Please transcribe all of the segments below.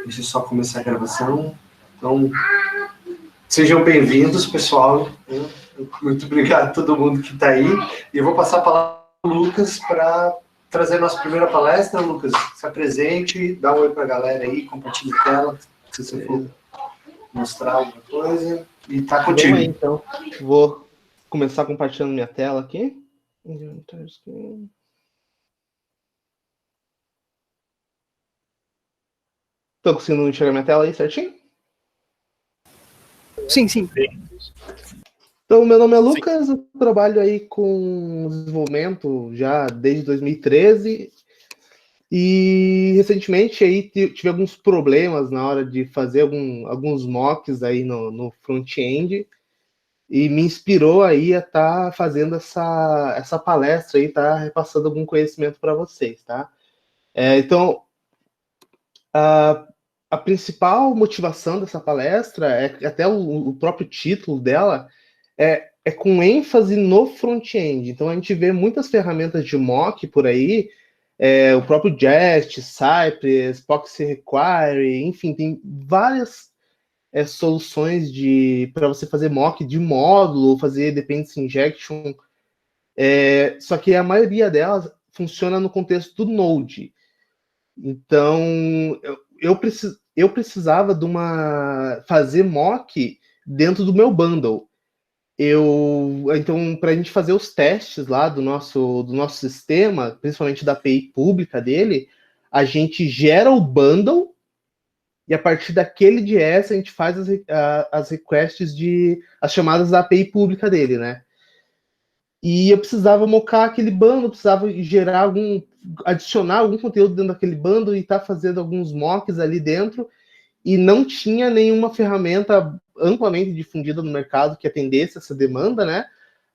Deixa eu só começar a gravação. Então, sejam bem-vindos, pessoal. Muito obrigado a todo mundo que está aí. E eu vou passar a palavra para o Lucas para trazer a nossa primeira palestra. Lucas, se apresente, dá um oi para a galera aí, compartilhe a tela, se você for mostrar alguma coisa. E tá contigo. Vamos aí, então. Vou começar compartilhando minha tela aqui. Estou conseguindo enxergar minha tela aí certinho? Sim, sim. Então, meu nome é Lucas, eu trabalho aí com desenvolvimento já desde 2013 e recentemente aí tive alguns problemas na hora de fazer alguns mocks aí no front-end e me inspirou aí a estar fazendo essa palestra aí, tá repassando algum conhecimento para vocês, tá? Então, a principal motivação dessa palestra até o próprio título dela é com ênfase no front-end. Então a gente vê muitas ferramentas de mock por aí, o próprio Jest, Cypress, Proxy Require, enfim, tem várias soluções para você fazer mock de módulo, fazer dependency injection, só que a maioria delas funciona no contexto do Node. Então, eu precisava de fazer mock dentro do meu bundle. Então, para a gente fazer os testes lá do nosso sistema, principalmente da API pública dele, a gente gera o bundle e a partir daquele JS a gente faz as requests as chamadas da API pública dele, né? E eu precisava mocar aquele bundle, precisava adicionar algum conteúdo dentro daquele bundle e estar fazendo alguns mocks ali dentro, e não tinha nenhuma ferramenta amplamente difundida no mercado que atendesse essa demanda, né?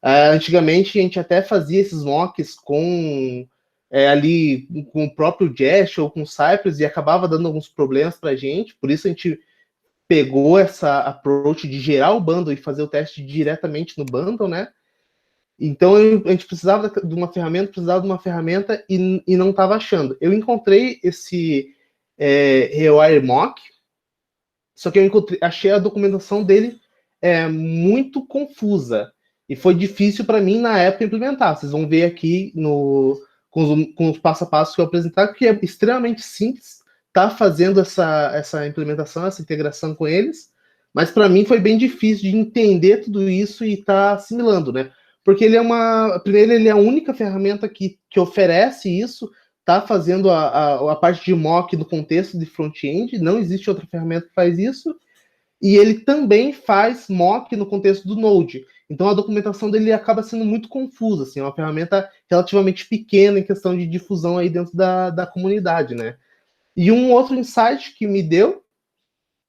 Antigamente a gente até fazia esses mocks ali com o próprio Jest ou com o Cypress e acabava dando alguns problemas para a gente, por isso a gente pegou essa approach de gerar o bundle e fazer o teste diretamente no bundle, né? Então a gente precisava de uma ferramenta e não estava achando. Eu encontrei esse Rewire Mock, só que achei a documentação dele muito confusa e foi difícil para mim na época implementar. Vocês vão ver aqui com os passo a passo que eu apresentar, que é extremamente simples tá fazendo essa implementação, essa integração com eles, mas para mim foi bem difícil de entender tudo isso e tá assimilando, né? Porque primeiro, ele é a única ferramenta que oferece isso, tá fazendo a parte de mock no contexto de front-end, não existe outra ferramenta que faz isso, e ele também faz mock no contexto do Node. Então a documentação dele acaba sendo muito confusa, assim, é uma ferramenta relativamente pequena em questão de difusão aí dentro da comunidade, né? E um outro insight que me deu,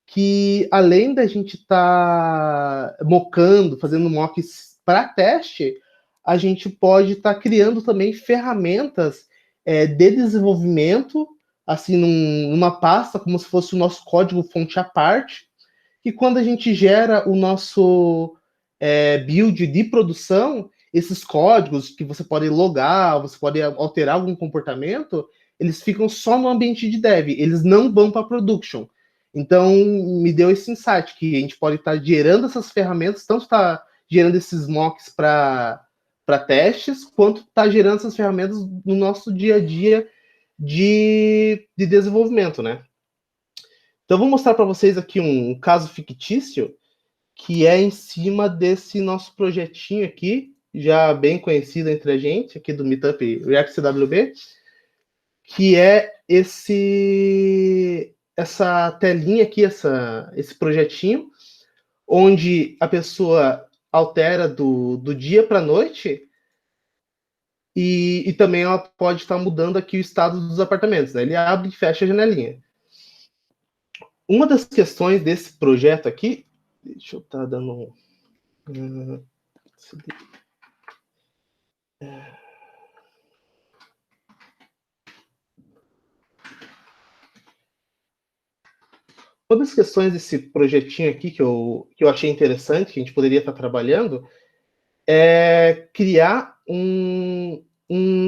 que além da gente estar mocando, fazendo mocks para teste, a gente pode estar criando também ferramentas de desenvolvimento, assim, numa pasta, como se fosse o nosso código fonte à parte, que quando a gente gera o nosso build de produção, esses códigos que você pode logar, você pode alterar algum comportamento, eles ficam só no ambiente de dev, eles não vão para production. Então, me deu esse insight, que a gente pode estar gerando essas ferramentas, tanto está gerando esses mocks para testes, quanto está gerando essas ferramentas no nosso dia a dia de desenvolvimento, né? Então, eu vou mostrar para vocês aqui um caso fictício, que é em cima desse nosso projetinho aqui, já bem conhecido entre a gente, aqui do Meetup React CWB, que é essa telinha aqui, esse projetinho, onde a pessoa altera do dia para a noite e também ela pode estar mudando aqui o estado dos apartamentos, né? Ele abre e fecha a janelinha. Uma das questões desse projeto aqui, deixa eu estar dando uma das questões desse projetinho aqui que eu achei interessante, que a gente poderia estar trabalhando, é criar um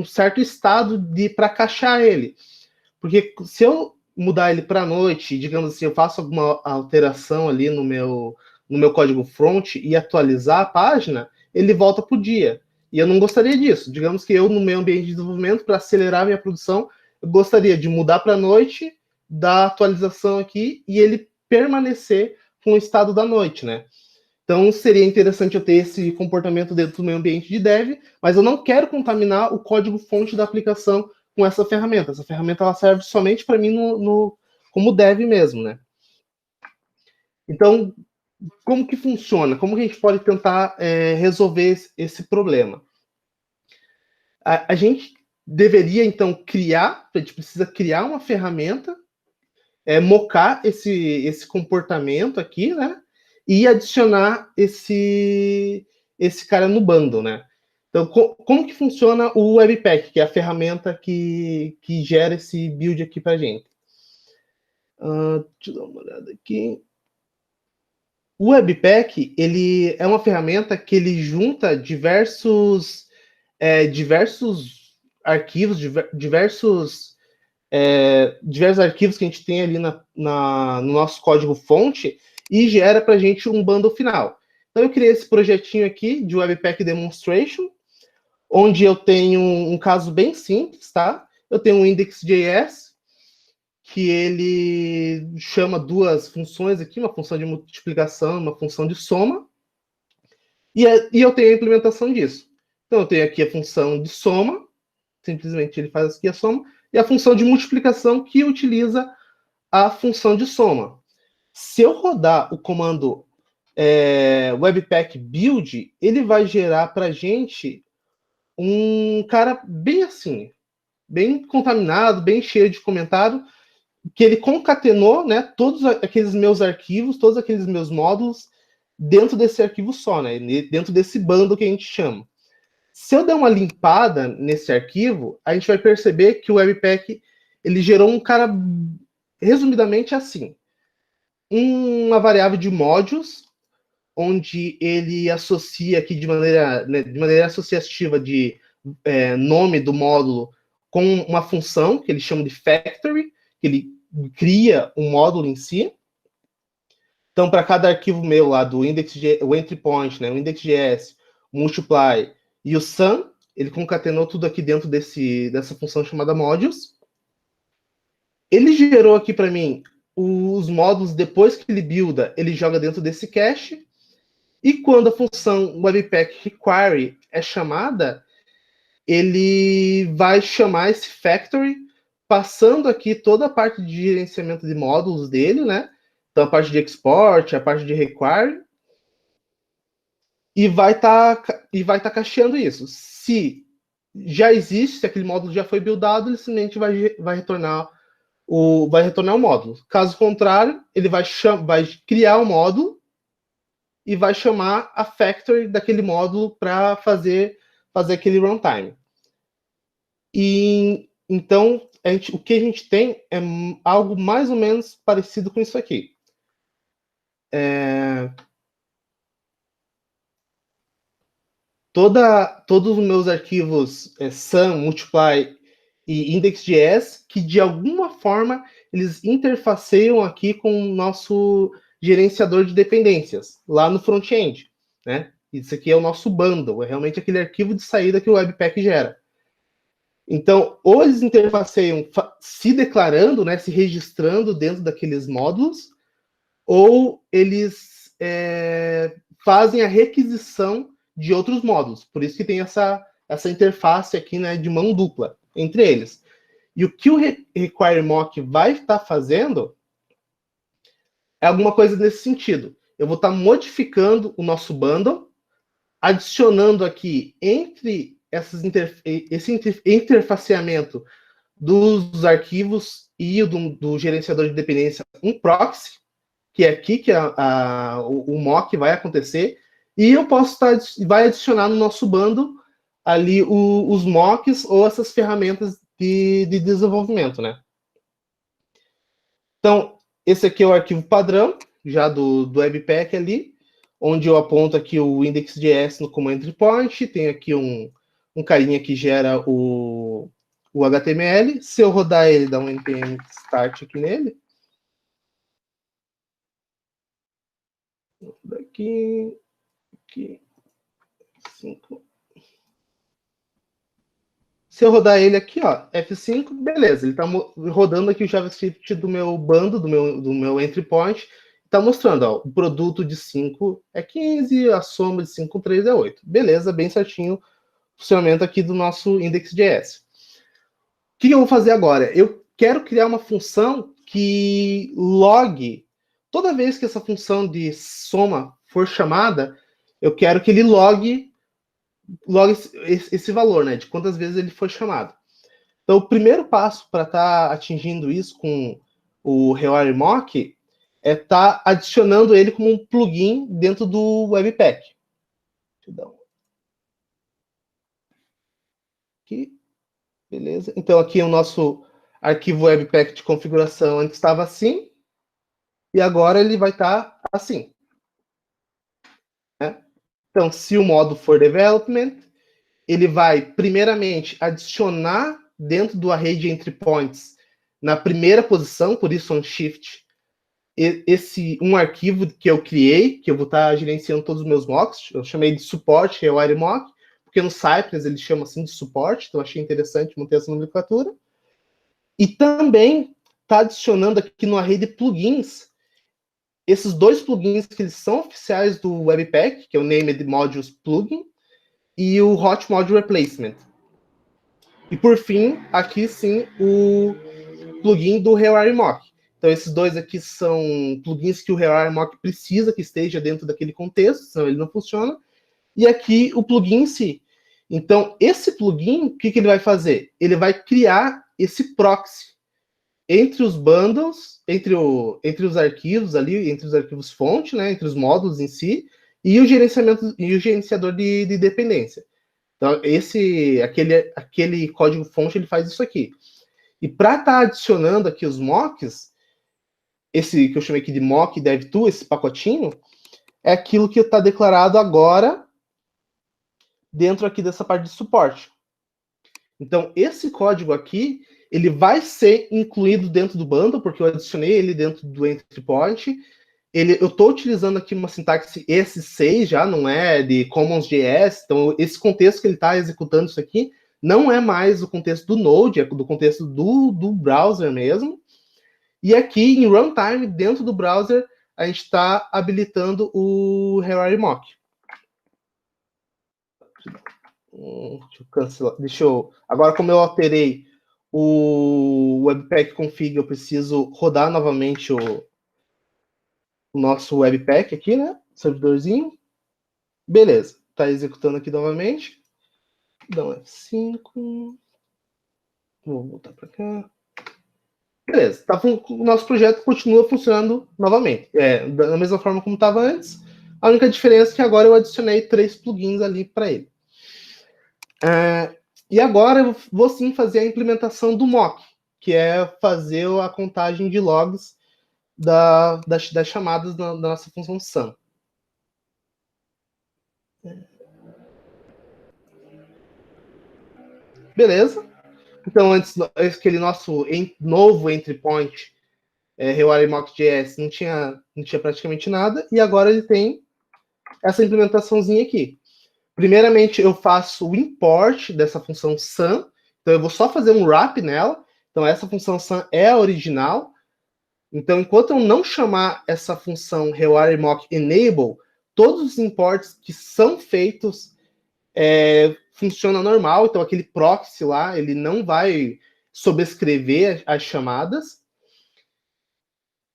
certo estado para caixar ele. Porque se eu mudar ele para a noite, digamos assim, eu faço alguma alteração ali no meu código front e atualizar a página, ele volta para o dia. E eu não gostaria disso. Digamos que eu, no meu ambiente de desenvolvimento, para acelerar minha produção, eu gostaria de mudar para a noite, dar atualização aqui e ele permanecer com o estado da noite, né? Então, seria interessante eu ter esse comportamento dentro do meu ambiente de dev, mas eu não quero contaminar o código-fonte da aplicação com essa ferramenta. Essa ferramenta ela serve somente para mim como dev mesmo, né? Então, como que funciona? Como que a gente pode tentar resolver esse problema? A gente deveria, então, a gente precisa criar uma ferramenta, mocar esse comportamento aqui, né? E adicionar esse cara no bundle, né? Então, como que funciona o Webpack, que é a ferramenta que gera esse build aqui para a gente? Deixa eu dar uma olhada aqui. O Webpack, ele é uma ferramenta que ele junta diversos arquivos, diversos arquivos que a gente tem ali no nosso código-fonte e gera para a gente um bundle final. Então, eu criei esse projetinho aqui de Webpack Demonstration, onde eu tenho um caso bem simples, tá? Eu tenho um index.js, que ele chama duas funções aqui, uma função de multiplicação, uma função de soma, e eu tenho a implementação disso. Então, eu tenho aqui a função de soma, simplesmente ele faz aqui a soma, e a função de multiplicação que utiliza a função de soma. Se eu rodar o comando Webpack build, ele vai gerar para a gente um cara bem assim, bem contaminado, bem cheio de comentário, que ele concatenou, né, todos aqueles meus arquivos, todos aqueles meus módulos dentro desse arquivo só, né, dentro desse bundle que a gente chama. Se eu der uma limpada nesse arquivo, a gente vai perceber que o Webpack ele gerou um cara resumidamente assim, uma variável de modules, onde ele associa aqui de maneira associativa de nome do módulo com uma função que ele chama de factory, que ele cria um módulo em si. Então, para cada arquivo meu lá do index.js, o entry point, né, o index.js, o multiply e o sum, ele concatenou tudo aqui dentro dessa função chamada modules. Ele gerou aqui para mim os módulos, depois que ele builda, ele joga dentro desse cache. E quando a função Webpack require é chamada, ele vai chamar esse factory, passando aqui toda a parte de gerenciamento de módulos dele, né? Então, a parte de export, a parte de require, e vai tá cacheando isso. Se já existe, se aquele módulo já foi buildado, ele simplesmente vai retornar o módulo. Caso contrário, ele vai criar um módulo e vai chamar a factory daquele módulo para fazer aquele runtime. E então, o que a gente tem é algo mais ou menos parecido com isso aqui. Todos os meus arquivos sum, multiply e index.js, que de alguma forma eles interfaceiam aqui com o nosso gerenciador de dependências, lá no front-end, né? Isso aqui é o nosso bundle, é realmente aquele arquivo de saída que o Webpack gera. Então, ou eles interfaceiam se declarando, né, se registrando dentro daqueles módulos, ou eles fazem a requisição de outros módulos. Por isso que tem essa interface aqui, né, de mão dupla entre eles. E o que o require mock vai estar fazendo é alguma coisa nesse sentido. Eu vou estar modificando o nosso bundle, adicionando aqui entre esse interfaceamento dos arquivos e do gerenciador de dependência um proxy, que é aqui que o mock vai acontecer, e eu posso vai adicionar no nosso bundle ali os mocks ou essas ferramentas de desenvolvimento, né? Então, esse aqui é o arquivo padrão, já do Webpack ali, onde eu aponto aqui o index.js como entry point, tem aqui um carinha que gera o o HTML. Se eu rodar ele, dá um npm start aqui nele. Daqui, aqui, 5. Se eu rodar ele aqui, ó, F5, beleza, ele está rodando aqui o JavaScript do meu bando, do meu entry point, está mostrando, ó, o produto de 5 é 15, a soma de 5 com 3 é 8. Beleza, bem certinho o funcionamento aqui do nosso index.js. O que eu vou fazer agora? Eu quero criar uma função que log, toda vez que essa função de soma for chamada, eu quero que ele logue esse valor, né, de quantas vezes ele foi chamado. Então, o primeiro passo para estar atingindo isso com o RewireMock é estar adicionando ele como um plugin dentro do Webpack. Aqui, beleza. Então, aqui é o nosso arquivo Webpack de configuração antes estava assim, e agora ele vai estar assim. Né? Então, se o modo for development, ele vai, primeiramente, adicionar dentro do array de entry points na primeira posição, por isso on shift, um arquivo que eu criei, que eu vou estar gerenciando todos os meus mocks, eu chamei de suporte, RewireMock, porque no Cypress ele chama assim de suporte, então eu achei interessante manter essa nomenclatura. E também está adicionando aqui no array de plugins, esses dois plugins que eles são oficiais do Webpack, que é o Named Modules Plugin, e o Hot Module Replacement. E por fim, aqui sim, o plugin do RewireMock. Então esses dois aqui são plugins que o RewireMock precisa que esteja dentro daquele contexto, senão ele não funciona. E aqui o plugin em si. Então esse plugin, o que ele vai fazer? Ele vai criar esse proxy entre os bundles, entre os arquivos ali, entre os arquivos fonte, né, entre os módulos em si, e o gerenciador de dependência. Então, aquele código-fonte, ele faz isso aqui. E para estar adicionando aqui os mocks, esse que eu chamei aqui de mock dev2, esse pacotinho, é aquilo que está declarado agora dentro aqui dessa parte de suporte. Então, esse código aqui, ele vai ser incluído dentro do bundle, porque eu adicionei ele dentro do entry point. Eu estou utilizando aqui uma sintaxe ES6 já, não é de Commons.js, então esse contexto que ele está executando isso aqui não é mais o contexto do Node, é do contexto do browser mesmo. E aqui em runtime, dentro do browser, a gente está habilitando o RewireMock. Deixa eu cancelar. Agora, como eu alterei o Webpack config, eu preciso rodar novamente o nosso Webpack aqui, né? Servidorzinho. Beleza. Tá executando aqui novamente. Dá um F5. Vou voltar para cá. Beleza. O nosso projeto continua funcionando novamente. Da mesma forma como estava antes. A única diferença é que agora eu adicionei 3 plugins ali para ele. E agora eu vou sim fazer a implementação do mock, que é fazer a contagem de logs das chamadas da nossa função sum. Beleza. Então, antes, aquele nosso novo entry point, RewireMock.js, não tinha praticamente nada, e agora ele tem essa implementaçãozinha aqui. Primeiramente, eu faço o import dessa função sum, então eu vou só fazer um wrap nela, então essa função sum é a original. Então, enquanto eu não chamar essa função RewireMock enable, todos os imports que são feitos funciona normal, então aquele proxy lá, ele não vai sobrescrever as chamadas.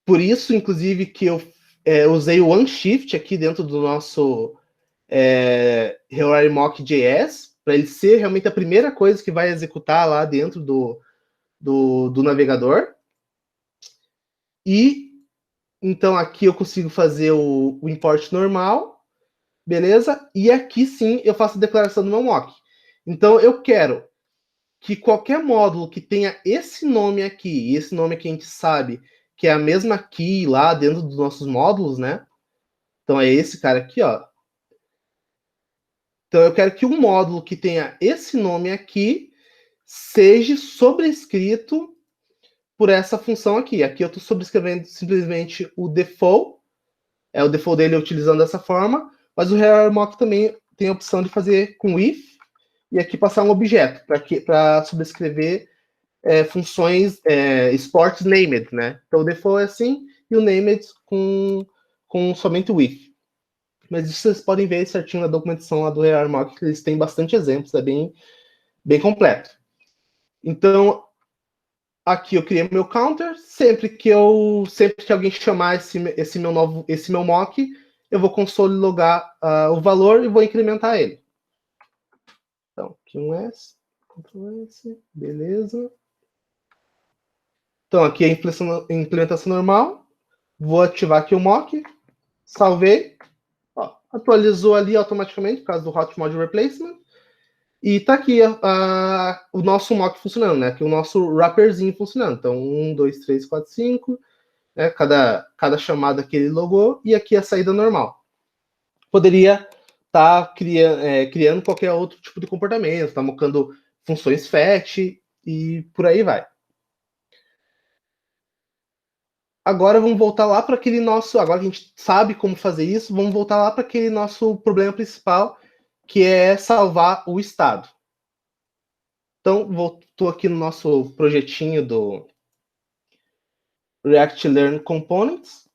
Por isso, inclusive, que eu usei o OneShift aqui dentro do nosso RewireMock.js, para ele ser realmente a primeira coisa que vai executar lá dentro do navegador. E, então, aqui eu consigo fazer o import normal, beleza? E aqui sim eu faço a declaração do meu mock. Então eu quero que qualquer módulo que tenha esse nome aqui, e esse nome aqui a gente sabe que é a mesma key lá dentro dos nossos módulos, né? Então é esse cara aqui, ó. Então eu quero que um módulo que tenha esse nome aqui seja sobrescrito por essa função aqui. Aqui eu estou sobrescrevendo simplesmente o default, o default dele utilizando dessa forma, mas o HeroMock também tem a opção de fazer com if, e aqui passar um objeto, para sobrescrever funções sports named, né? Então o default é assim, e o named com somente o if. Mas isso vocês podem ver certinho na documentação lá do HeroMock, que eles têm bastante exemplos, é bem completo. Então, aqui eu criei meu counter, sempre que alguém chamar esse meu mock, eu vou console logar o valor e vou incrementar ele. Então, aqui um S, Ctrl S, beleza. Então, aqui é a implementação normal. Vou ativar aqui o mock, salvei. Ó, atualizou ali automaticamente, por causa do Hot Mod Replacement. E tá aqui o nosso mock funcionando, né? Aqui o nosso wrapperzinho funcionando. Então, 1, 2, 3, 4, 5. Né? Cada chamada que ele logou. E aqui a saída normal. Poderia estar criando qualquer outro tipo de comportamento. Está mocando funções fetch e por aí vai. Agora vamos voltar lá para aquele nosso... Agora que a gente sabe como fazer isso, vamos voltar lá para aquele nosso problema principal, que é salvar o estado. Então, estou aqui no nosso projetinho do React Learn Components.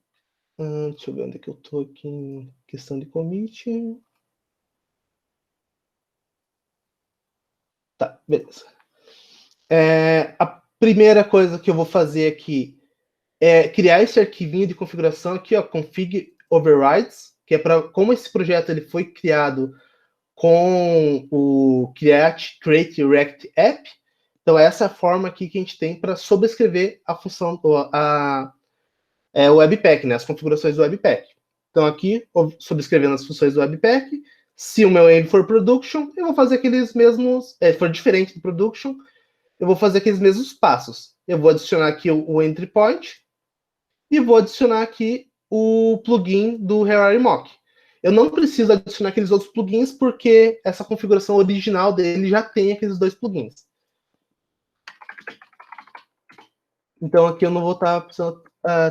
Deixa eu ver onde é que eu estou aqui em questão de commit. Tá, beleza. A primeira coisa que eu vou fazer aqui é criar esse arquivinho de configuração aqui, ó, config overrides, que é para como esse projeto ele foi criado com o create React App. Então, essa é a forma aqui que a gente tem para sobrescrever a função, o Webpack, né? As configurações do Webpack. Então, aqui, sobrescrevendo as funções do Webpack, se o meu aim for production, eu vou fazer aqueles mesmos... for diferente do production, eu vou fazer aqueles mesmos passos. Eu vou adicionar aqui o entry point e vou adicionar aqui o plugin do HeroMock. Eu não preciso adicionar aqueles outros plugins porque essa configuração original dele já tem aqueles dois plugins. Então, aqui eu não vou estar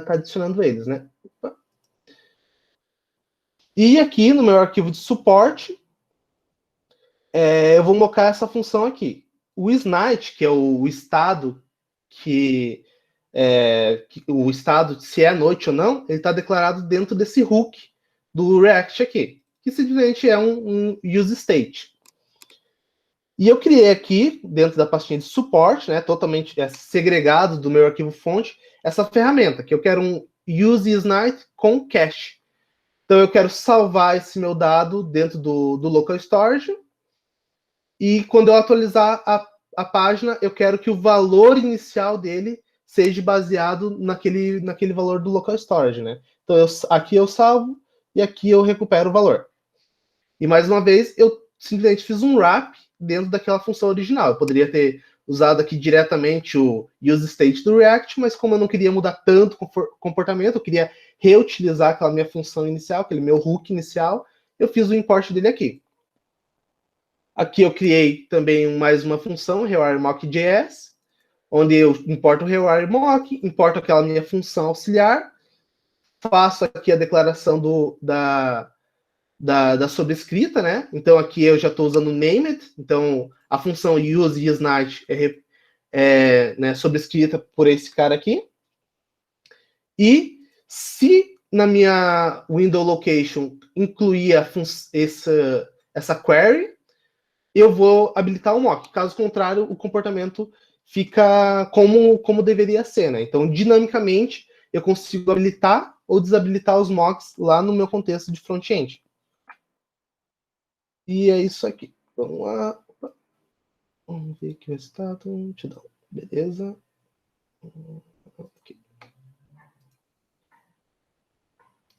adicionando eles, né? E aqui, no meu arquivo de suporte, eu vou mocar essa função aqui. O isNight, que é o estado o estado, se é noite ou não, ele está declarado dentro desse hook do React aqui, que simplesmente é um useState. E eu criei aqui, dentro da pastinha de suporte, né, totalmente segregado do meu arquivo fonte, essa ferramenta, que eu quero um useIsNight com cache. Então, eu quero salvar esse meu dado dentro do local storage, e quando eu atualizar a página, eu quero que o valor inicial dele seja baseado naquele valor do local storage, né? Então, aqui eu salvo e aqui eu recupero o valor. E, mais uma vez, eu simplesmente fiz um wrap dentro daquela função original. Eu poderia ter usado aqui diretamente o useState do React, mas como eu não queria mudar tanto o comportamento, eu queria reutilizar aquela minha função inicial, aquele meu hook inicial, eu fiz o import dele aqui. Aqui eu criei também mais uma função, HeroMock.js, onde eu importo o HeroMock, importo aquela minha função auxiliar, faço aqui a declaração da sobrescrita, né? Então, aqui eu já estou usando named, então a função useIsNight né, sobrescrita por esse cara aqui. E se na minha window location incluir essa query, eu vou habilitar o mock. Caso contrário, o comportamento fica como deveria ser, né? Então, dinamicamente, eu consigo habilitar ou desabilitar os mocks lá no meu contexto de front-end. E é isso aqui. Vamos lá. Vamos ver aqui o resultado. Beleza. Aqui.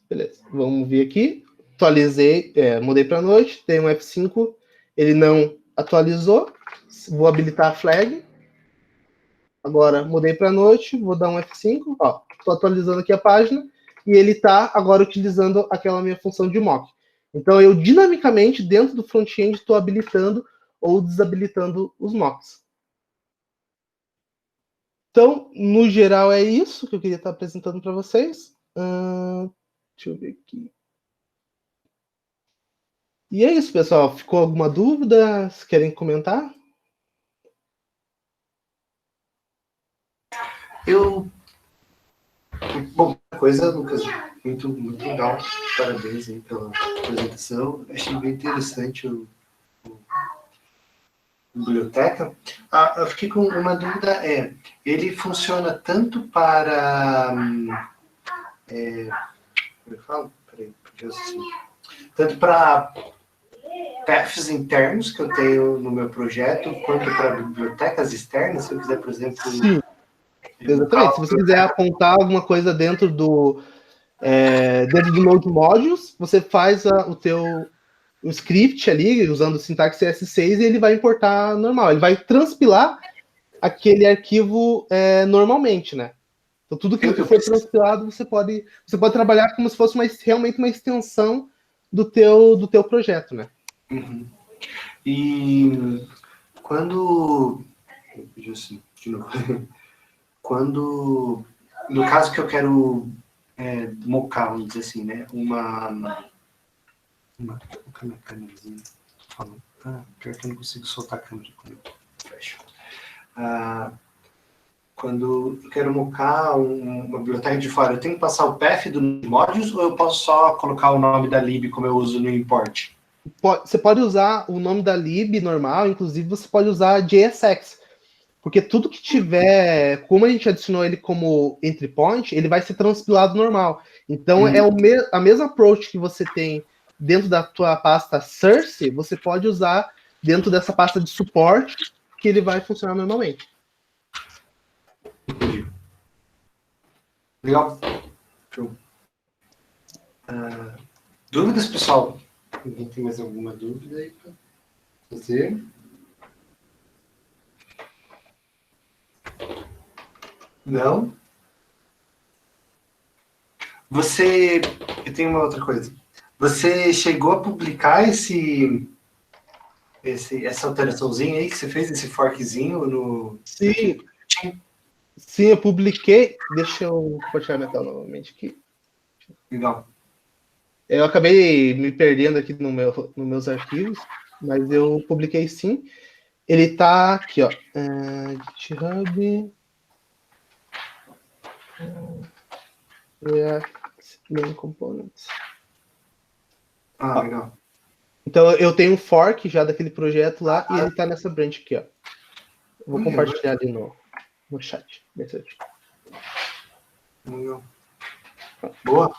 Beleza. Vamos ver aqui. Atualizei, mudei para noite. Tem um F5. Ele não atualizou. Vou habilitar a flag. Agora, mudei para noite. Vou dar um F5. Estou atualizando aqui a página. E ele está agora utilizando aquela minha função de mock. Então, eu dinamicamente, dentro do front-end, estou habilitando ou desabilitando os mocks. Então, no geral, é isso que eu queria estar apresentando para vocês. Deixa eu ver aqui. E é isso, pessoal. Ficou alguma dúvida? Vocês querem comentar? Bom, coisa, Lucas, muito, muito legal. Parabéns aí pela apresentação. Achei bem interessante a biblioteca. Eu fiquei com uma dúvida, ele funciona tanto para... como eu falo? Peraí, assim. Tanto para paths internos que eu tenho no meu projeto, quanto para bibliotecas externas, se eu quiser, por exemplo... Sim, exatamente. Se você quiser apontar alguma coisa dentro do Node Modules, você faz o script ali, usando o sintaxe CS6, e ele vai importar normal. Ele vai transpilar aquele arquivo normalmente, né? Então, tudo que for transpilado, você pode trabalhar como se fosse realmente uma extensão do teu projeto, né? Uhum. E quando... Assim, de novo. Quando... No caso que eu quero mocar, vamos dizer assim, né? Uma câmerazinha. Pior que eu não consigo soltar a câmera quando eu fecho. Quando eu quero mocar uma biblioteca de fora, eu tenho que passar o path do modules ou eu posso só colocar o nome da lib como eu uso no import? Você pode usar o nome da lib normal, inclusive você pode usar JSX, porque tudo que tiver, como a gente adicionou ele como entry point, ele vai ser transpilado normal. Então é a mesma approach que você tem dentro da tua pasta source, você pode usar dentro dessa pasta de suporte, que ele vai funcionar normalmente. Entendi. Legal. Show. Dúvidas, pessoal? Alguém tem mais alguma dúvida aí para fazer? Não? Eu tenho uma outra coisa. Você chegou a publicar essa alteraçãozinha aí que você fez, esse forkzinho no... Sim, eu publiquei. Deixa eu compartilhar minha tela novamente aqui. Legal. Eu acabei me perdendo aqui nos meus arquivos, mas eu publiquei sim. Ele tá aqui, ó. GitHub. React Main Components. Legal. Então eu tenho um fork já daquele projeto lá e ele tá nessa branch aqui, ó. Eu vou compartilhar ali no chat. Legal. Boa.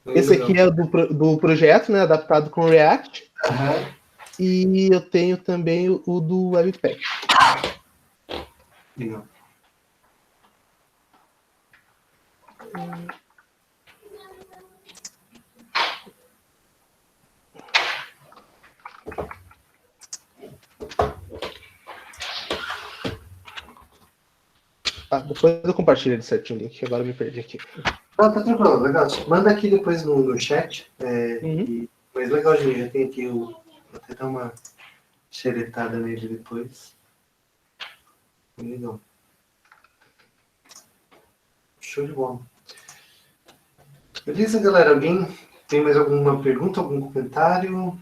Esse aqui é do projeto, né? Adaptado com React. Uhum. E eu tenho também o do Webpack. Legal. Depois eu compartilho ele certinho o link, que agora eu me perdi aqui. Tá tranquilo, legal. Manda aqui depois no chat. Mas legal, gente, já tem aqui vou até dar uma xeretada nele depois. Legal. Show de bola. Beleza, galera? Alguém tem mais alguma pergunta, algum comentário?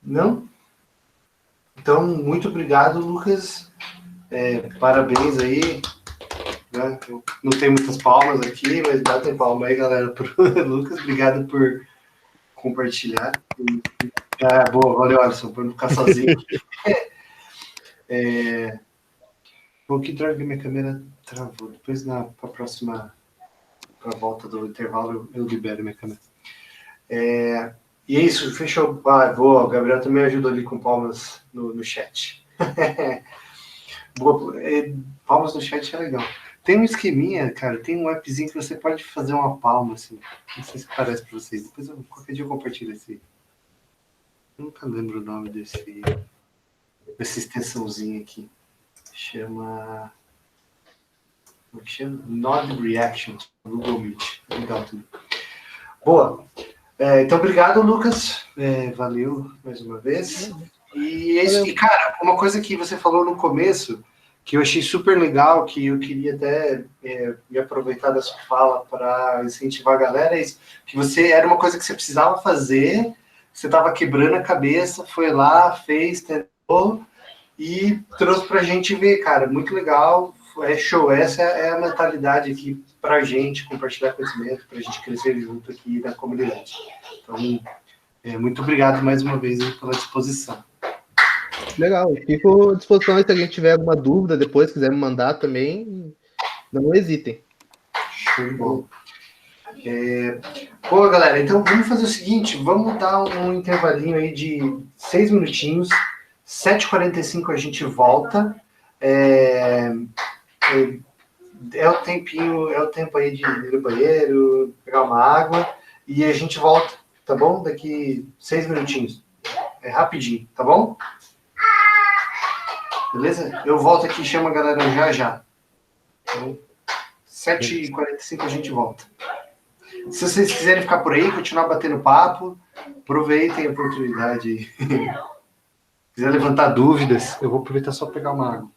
Não? Então, muito obrigado, Lucas. Parabéns aí. Né? Não tem muitas palmas aqui, mas batem palma aí, galera, pro Lucas. Obrigado por compartilhar. Boa, valeu, Alisson, por não ficar sozinho. Bom, que droga, minha câmera travou. Depois, para a próxima, para a volta do intervalo, eu libero minha câmera. E é isso, fechou. O Gabriel também ajudou ali com palmas no chat. Boa, palmas no chat é legal. Tem um esqueminha, cara, tem um appzinho que você pode fazer uma palma, assim. Não sei se parece para vocês. Depois, qualquer dia eu compartilho esse. Eu nunca lembro o nome dessa extensãozinha aqui. Chama... Como que chama? Node Reactions, Google Meet. Legal tudo. Boa. Então, obrigado, Lucas. Valeu mais uma vez. E E é isso. E, cara, uma coisa que você falou no começo, que eu achei super legal, que eu queria até me aproveitar da sua fala para incentivar a galera, é isso. Que você era uma coisa que você precisava fazer, você estava quebrando a cabeça, foi lá, fez, tentou e trouxe para a gente ver, cara. Muito legal, é show. Essa é a mentalidade aqui para a gente compartilhar conhecimento, para a gente crescer junto aqui na comunidade. Então, muito obrigado mais uma vez aí pela disposição. Legal, fico à disposição aí se alguém tiver alguma dúvida depois, quiser me mandar também, não hesitem. Show de bola. Pô, galera, então vamos fazer o seguinte, vamos dar um intervalinho aí de 6 minutinhos, 7h45 a gente volta. É, é o tempo aí de ir no banheiro, pegar uma água e a gente volta, tá bom? Daqui 6 minutinhos. É rapidinho, tá bom? Beleza? Eu volto aqui e chamo a galera já já. Então, 7h45 a gente volta. Se vocês quiserem ficar por aí, continuar batendo papo, aproveitem a oportunidade. Se quiser levantar dúvidas, eu vou aproveitar só pegar uma água.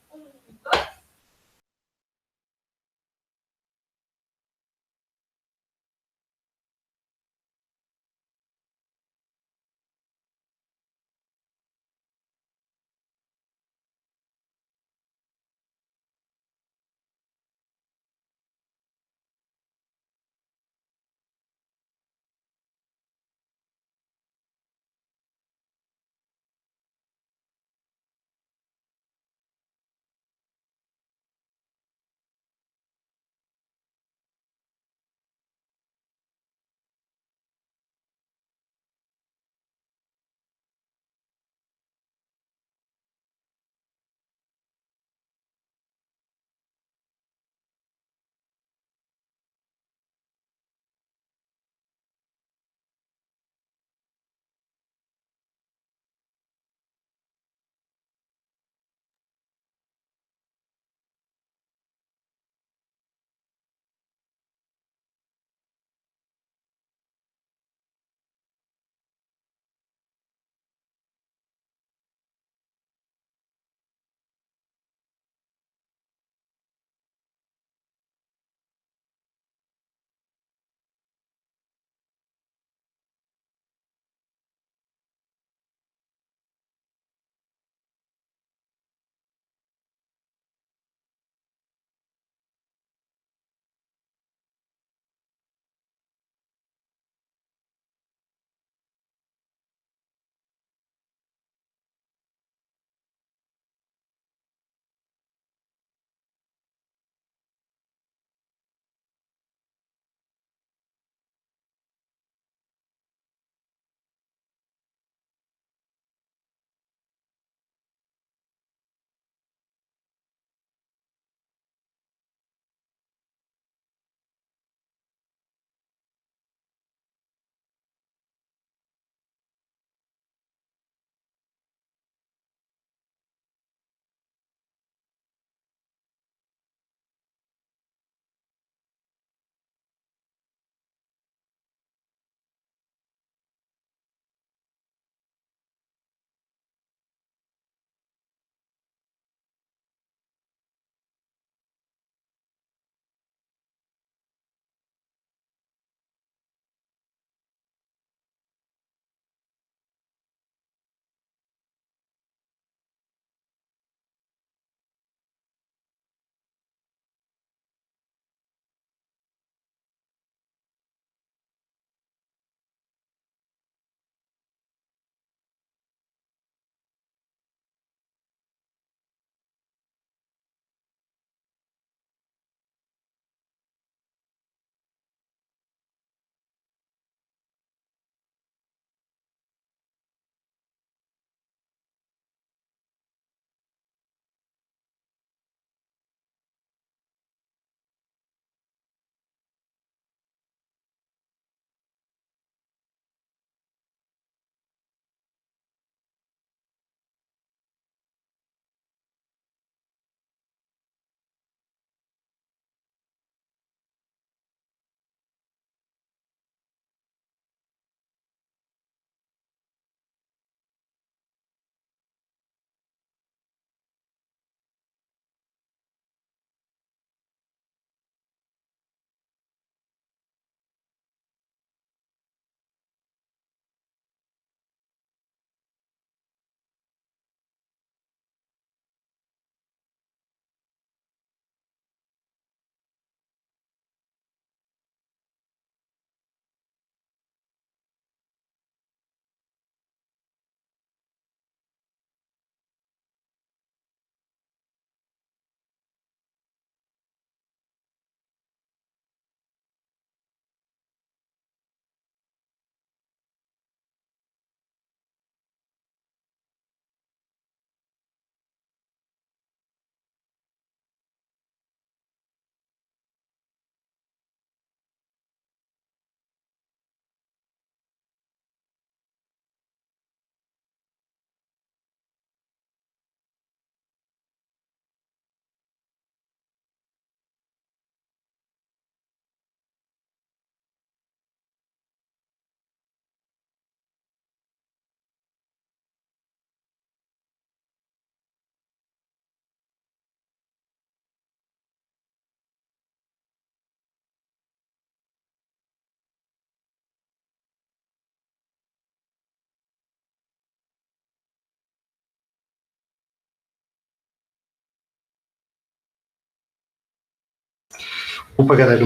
Desculpa, galera,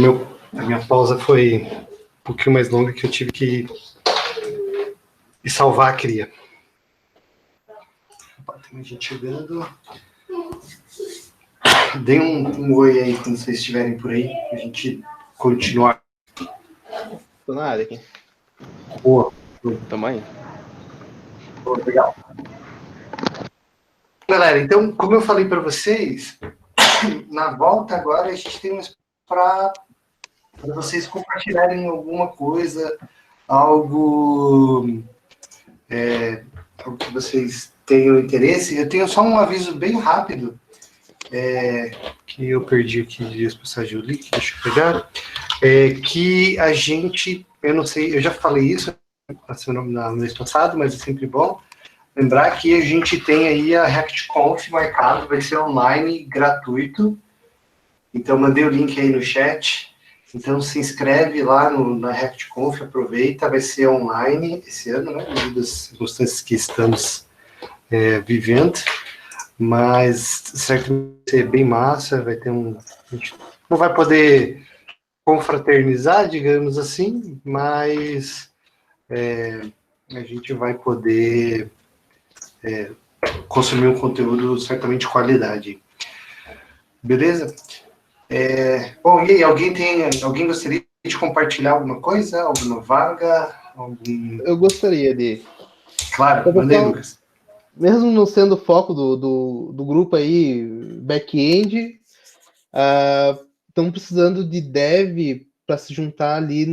a minha pausa foi um pouquinho mais longa que eu tive que ir salvar a cria. Opa, tem gente chegando. Dê um oi aí quando vocês estiverem por aí, pra gente continuar. Tô na área aqui. Boa. Tamo aí. Boa, legal. Galera, então, como eu falei para vocês, na volta agora a gente tem um para vocês compartilharem alguma coisa, algo que vocês tenham interesse. Eu tenho só um aviso bem rápido, que eu perdi aqui de passagem do link, deixa eu pegar, que a gente, eu não sei, eu já falei isso no mês passado, mas é sempre bom lembrar que a gente tem aí a ReactConf marcado, vai ser online, gratuito. Então, mandei o link aí no chat. Então, se inscreve lá na ReactConf, aproveita, vai ser online esse ano, né? Devido às circunstâncias que estamos vivendo. Mas certamente vai ser bem massa, vai ter a gente não vai poder confraternizar, digamos assim, mas a gente vai poder consumir um conteúdo certamente de qualidade. Beleza? Bom, e aí, alguém gostaria de compartilhar alguma coisa? Alguma vaga? Eu gostaria de... Claro, mandei, Lucas. Mesmo não sendo o foco do grupo aí, back-end, estão precisando de dev para se juntar ali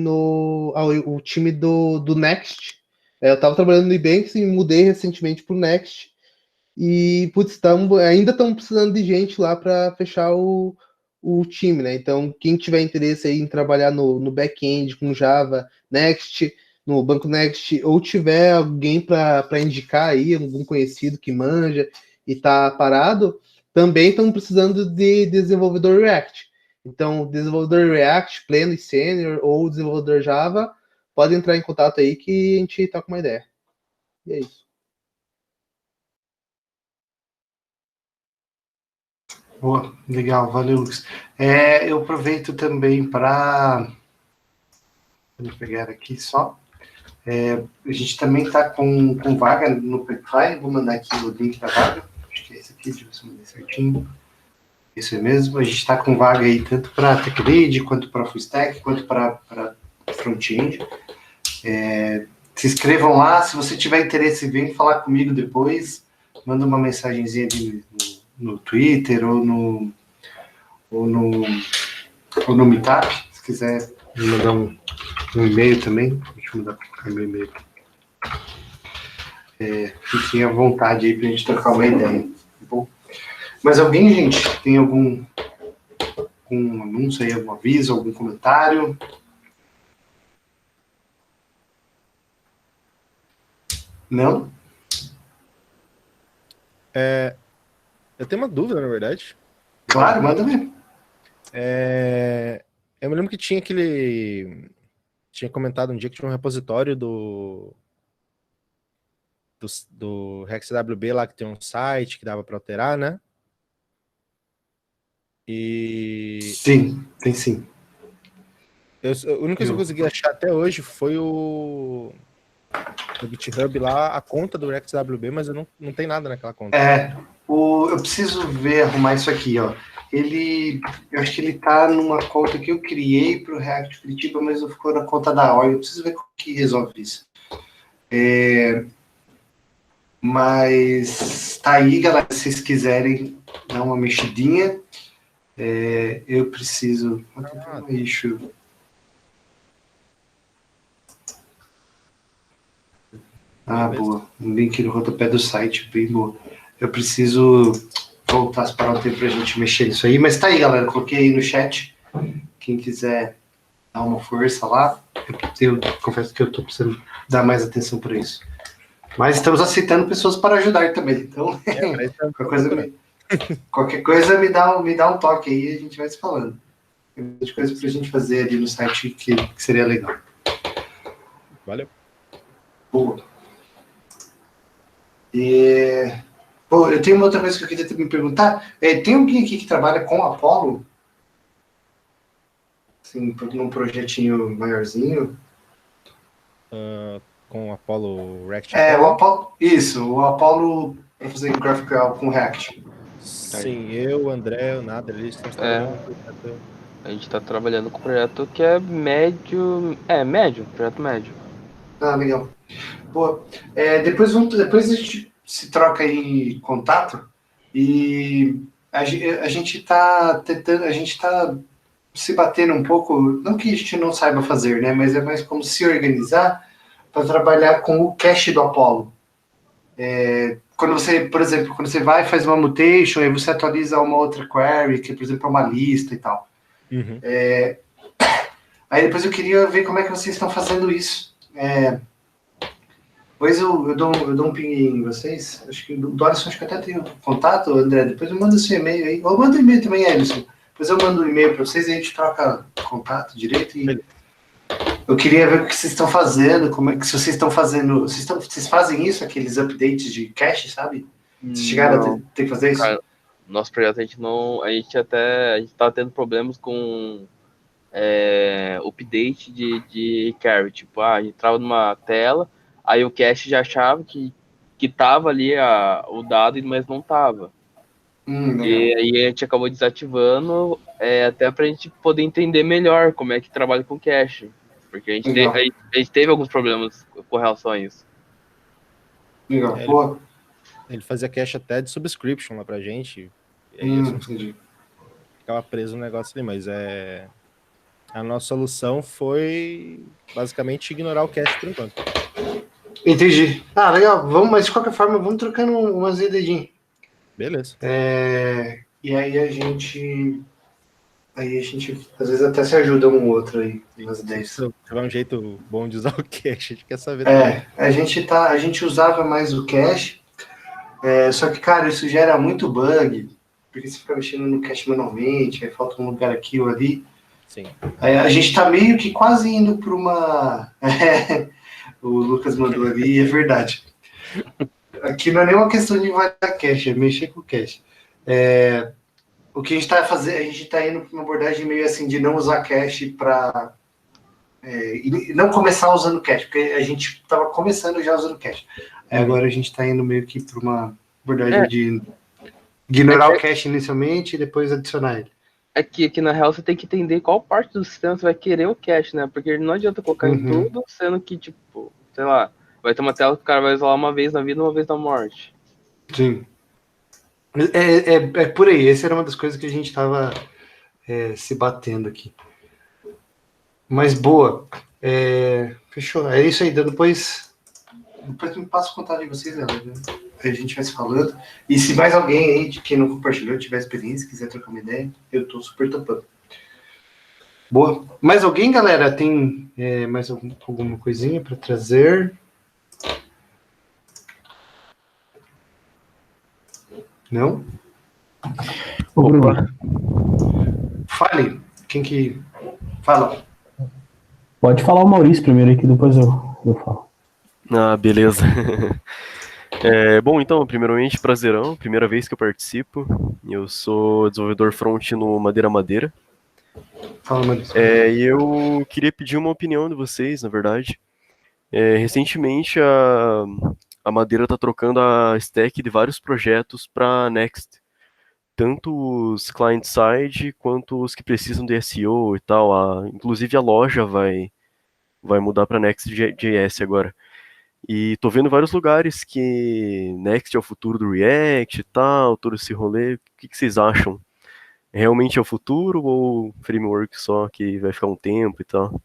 ao time do Next. Eu estava trabalhando no Ebanks e mudei recentemente para o Next. E, putz, ainda estão precisando de gente lá para fechar o time, né? Então, quem tiver interesse aí em trabalhar no back-end com Java, Next, no Banco Next, ou tiver alguém para indicar aí, algum conhecido que manja e tá parado, também estão precisando de desenvolvedor React. Então, desenvolvedor React, pleno e sênior, ou desenvolvedor Java, pode entrar em contato aí que a gente tá com uma ideia. E é isso. Boa, legal, valeu, Lucas. Eu aproveito também para... Vou pegar aqui só. A gente também está com vaga no Pepfy, vou mandar aqui o link da vaga. Acho que é esse aqui, deixa eu ver se eu mandei certinho. Isso é mesmo, a gente está com vaga aí tanto para Tech Lead, quanto para Full Stack, quanto para Front-End. Se inscrevam lá, se você tiver interesse, vem falar comigo depois, manda uma mensagenzinha no Twitter ou no Meetup, se quiser me mandar um e-mail também, deixa eu mandar meu e-mail aqui. Fiquem à vontade aí para a gente trocar uma ideia, tá bom? Mas alguém, gente, tem algum anúncio aí, algum aviso, algum comentário? Não? Eu tenho uma dúvida, na verdade. Claro, manda ver. Eu me lembro que tinha tinha comentado um dia que tinha um repositório do RexWB lá, que tem um site que dava para alterar, né? Sim, tem sim. A única coisa que eu consegui achar até hoje foi no GitHub lá, a conta do RexWB, mas eu não tem nada naquela conta. Eu preciso arrumar isso aqui, ó. Eu acho que ele tá numa conta que eu criei para o React Curitiba, mas não ficou na conta da OI. Eu preciso ver como que resolve isso. Mas tá aí, galera, se vocês quiserem dar uma mexidinha, eu preciso... Boa. Um link no rodapé do site, bem boa. Eu preciso voltar para o tempo para a gente mexer nisso aí, mas tá aí, galera, coloquei aí no chat. Quem quiser dar uma força lá, eu confesso que eu estou precisando dar mais atenção para isso. Mas estamos aceitando pessoas para ajudar também, então qualquer coisa me dá um toque aí e a gente vai se falando. Tem muita coisa para a gente fazer ali no site que seria legal. Valeu. Boa. Eu tenho uma outra coisa que eu queria me perguntar. Tem alguém aqui que trabalha com Apollo? assim, num projetinho maiorzinho. Com o Apollo React. O Apollo, isso, o Apollo para fazer GraphQL com React. Sim, eu, o André, o Nada, eles estamos trabalhando no projeto. A gente tá trabalhando com um projeto que é médio. Médio, projeto médio. Ah, legal. Boa. Depois a gente se troca aí contato e a gente tá tentando, a gente tá se batendo um pouco, não que a gente não saiba fazer, né? Mas é mais como se organizar para trabalhar com o cache do Apollo. Quando você, por exemplo, quando você vai e faz uma mutation, aí você atualiza uma outra query, que por exemplo é uma lista e tal. Uhum. Aí depois eu queria ver como é que vocês estão fazendo isso. Depois eu dou um ping em vocês. Acho que do Alisson, acho que até tenho contato, André. Depois eu mando seu e-mail aí. Ou manda e-mail também, Alisson. Depois eu mando um e-mail para vocês e a gente troca contato direito. E eu queria ver o que vocês estão fazendo, como é que se vocês estão fazendo. Vocês fazem isso, aqueles updates de cache, sabe? Vocês chegaram a ter que fazer isso? Cara, nosso projeto a gente não. A gente tá tendo problemas com update de carry. Tipo, a gente entrava numa tela, aí o cache já achava que tava ali o dado, mas não tava. E aí a gente acabou desativando até pra gente poder entender melhor como é que trabalha com cache. Porque a gente teve alguns problemas com relação a isso. Legal. Ele fazia cache até de subscription lá pra gente. E aí entendi. Ficava preso no negócio ali, mas a nossa solução foi basicamente ignorar o cache por enquanto. Entendi. Legal. Mas de qualquer forma, vamos trocando umas ideias. Beleza. E aí a gente às vezes até se ajuda um outro aí nas ideias. Se tiver um jeito bom de usar o cache, a gente quer saber também. A gente usava mais o cache, só que, cara, isso gera muito bug, porque você fica mexendo no cache manualmente, aí falta um lugar aqui ou ali. Sim. A gente tá meio que quase indo para uma... o Lucas mandou ali, é verdade. Aqui não é nenhuma questão de variar cache, é mexer com o cache. O que a gente está fazendo, a gente está indo para uma abordagem meio assim de não usar cache para não começar usando cache, porque a gente estava começando já usando cache. Agora a gente está indo meio que para uma abordagem de ignorar o cache inicialmente e depois adicionar ele. Que na real você tem que entender qual parte do sistema você vai querer o cache, né? Porque não adianta colocar em tudo, sendo que, tipo, sei lá, vai ter uma tela que o cara vai usar uma vez na vida e uma vez na morte. Sim. É por aí. Essa era uma das coisas que a gente estava se batendo aqui. Mas boa. Fechou. É isso aí. Depois me passa o contato de vocês, galera. A gente vai se falando. E se mais alguém aí de quem não compartilhou tiver experiência, quiser trocar uma ideia, eu tô super topando. Boa. Mais alguém, galera? Tem mais alguma coisinha para trazer? Não? Ô, Bruno. Fale. Quem que fala? Pode falar o Maurício primeiro aí, que depois eu falo. Beleza. Bom, então, primeiramente, prazerão. Primeira vez que eu participo. Eu sou desenvolvedor front no Madeira. Fala, Maurício. E eu queria pedir uma opinião de vocês, na verdade. Recentemente, a Madeira está trocando a stack de vários projetos para Next. Tanto os client-side quanto os que precisam de SEO e tal. Inclusive a loja vai mudar para Next.js agora. E tô vendo vários lugares que Next é o futuro do React e tal, todo esse rolê. O que vocês acham? Realmente é o futuro ou framework só que vai ficar um tempo e tal?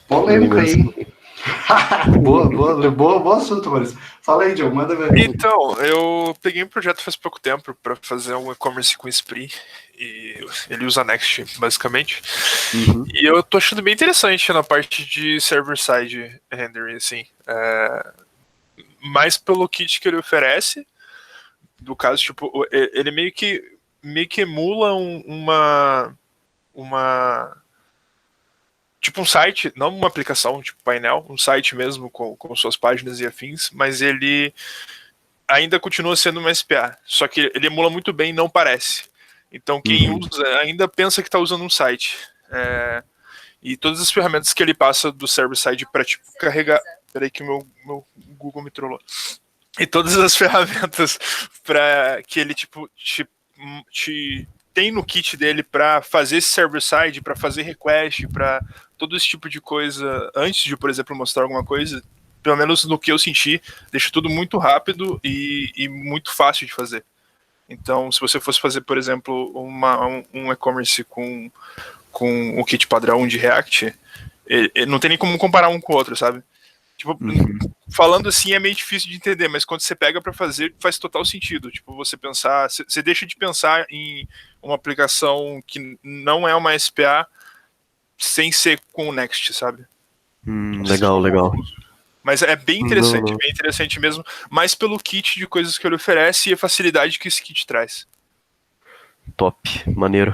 Polêmica aí. Boa assunto, Maurício. Fala aí, John, manda ver. Então, eu peguei um projeto faz pouco tempo para fazer um e-commerce com Spree e ele usa Next, basicamente. E eu tô achando bem interessante na parte de server-side rendering, assim. Mais pelo kit que ele oferece, no caso, tipo, ele meio que emula tipo um site, não uma aplicação, tipo painel, um site mesmo com suas páginas e afins, mas ele ainda continua sendo uma SPA, só que ele emula muito bem e não parece. Então quem usa ainda pensa que está usando um site. E todas as ferramentas que ele passa do server-side para tipo, carregar... Peraí que o meu Google me trollou. E todas as ferramentas para que ele tipo te tem no kit dele para fazer esse server-side, para fazer request, para todo esse tipo de coisa, antes de, por exemplo, mostrar alguma coisa, pelo menos no que eu senti, deixa tudo muito rápido e muito fácil de fazer. Então, se você fosse fazer, por exemplo, um e-commerce com o kit padrão de React, não tem nem como comparar um com o outro, sabe? Tipo, falando assim é meio difícil de entender, mas quando você pega para fazer, faz total sentido. Tipo, você pensar, você deixa de pensar em uma aplicação que não é uma SPA sem ser com o Next, sabe? Legal. Mas é bem interessante mesmo, mais pelo kit de coisas que ele oferece e a facilidade que esse kit traz. Top, maneiro.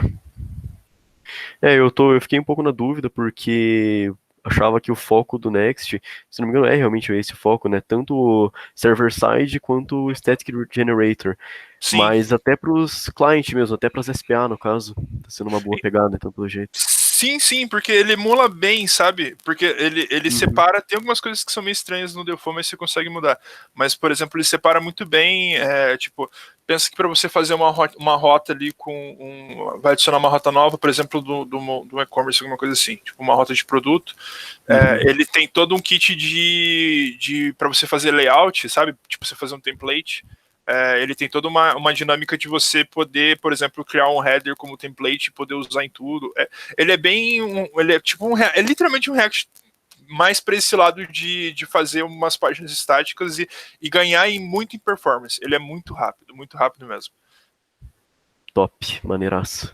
Eu fiquei um pouco na dúvida, porque achava que o foco do Next, se não me engano, é realmente esse o foco, né? Tanto server-side quanto o Static Generator. Sim. Mas até para os clients mesmo, até para as SPA, no caso, tá sendo uma boa pegada, então, pelo jeito. Sim, porque ele emula bem, sabe? Porque ele separa, tem algumas coisas que são meio estranhas no Delphi, mas você consegue mudar. Mas, por exemplo, ele separa muito bem, tipo, pensa que para você fazer uma rota ali vai adicionar uma rota nova, por exemplo, do e-commerce, alguma coisa assim, tipo uma rota de produto, ele tem todo um kit para você fazer layout, sabe? Tipo, você fazer um template. Ele tem toda uma dinâmica de você poder, por exemplo, criar um header como template e poder usar em tudo. Ele é bem... ele é tipo é literalmente um React mais para esse lado de fazer umas páginas estáticas e ganhar muito em performance. Ele é muito rápido mesmo. Top, maneiraço.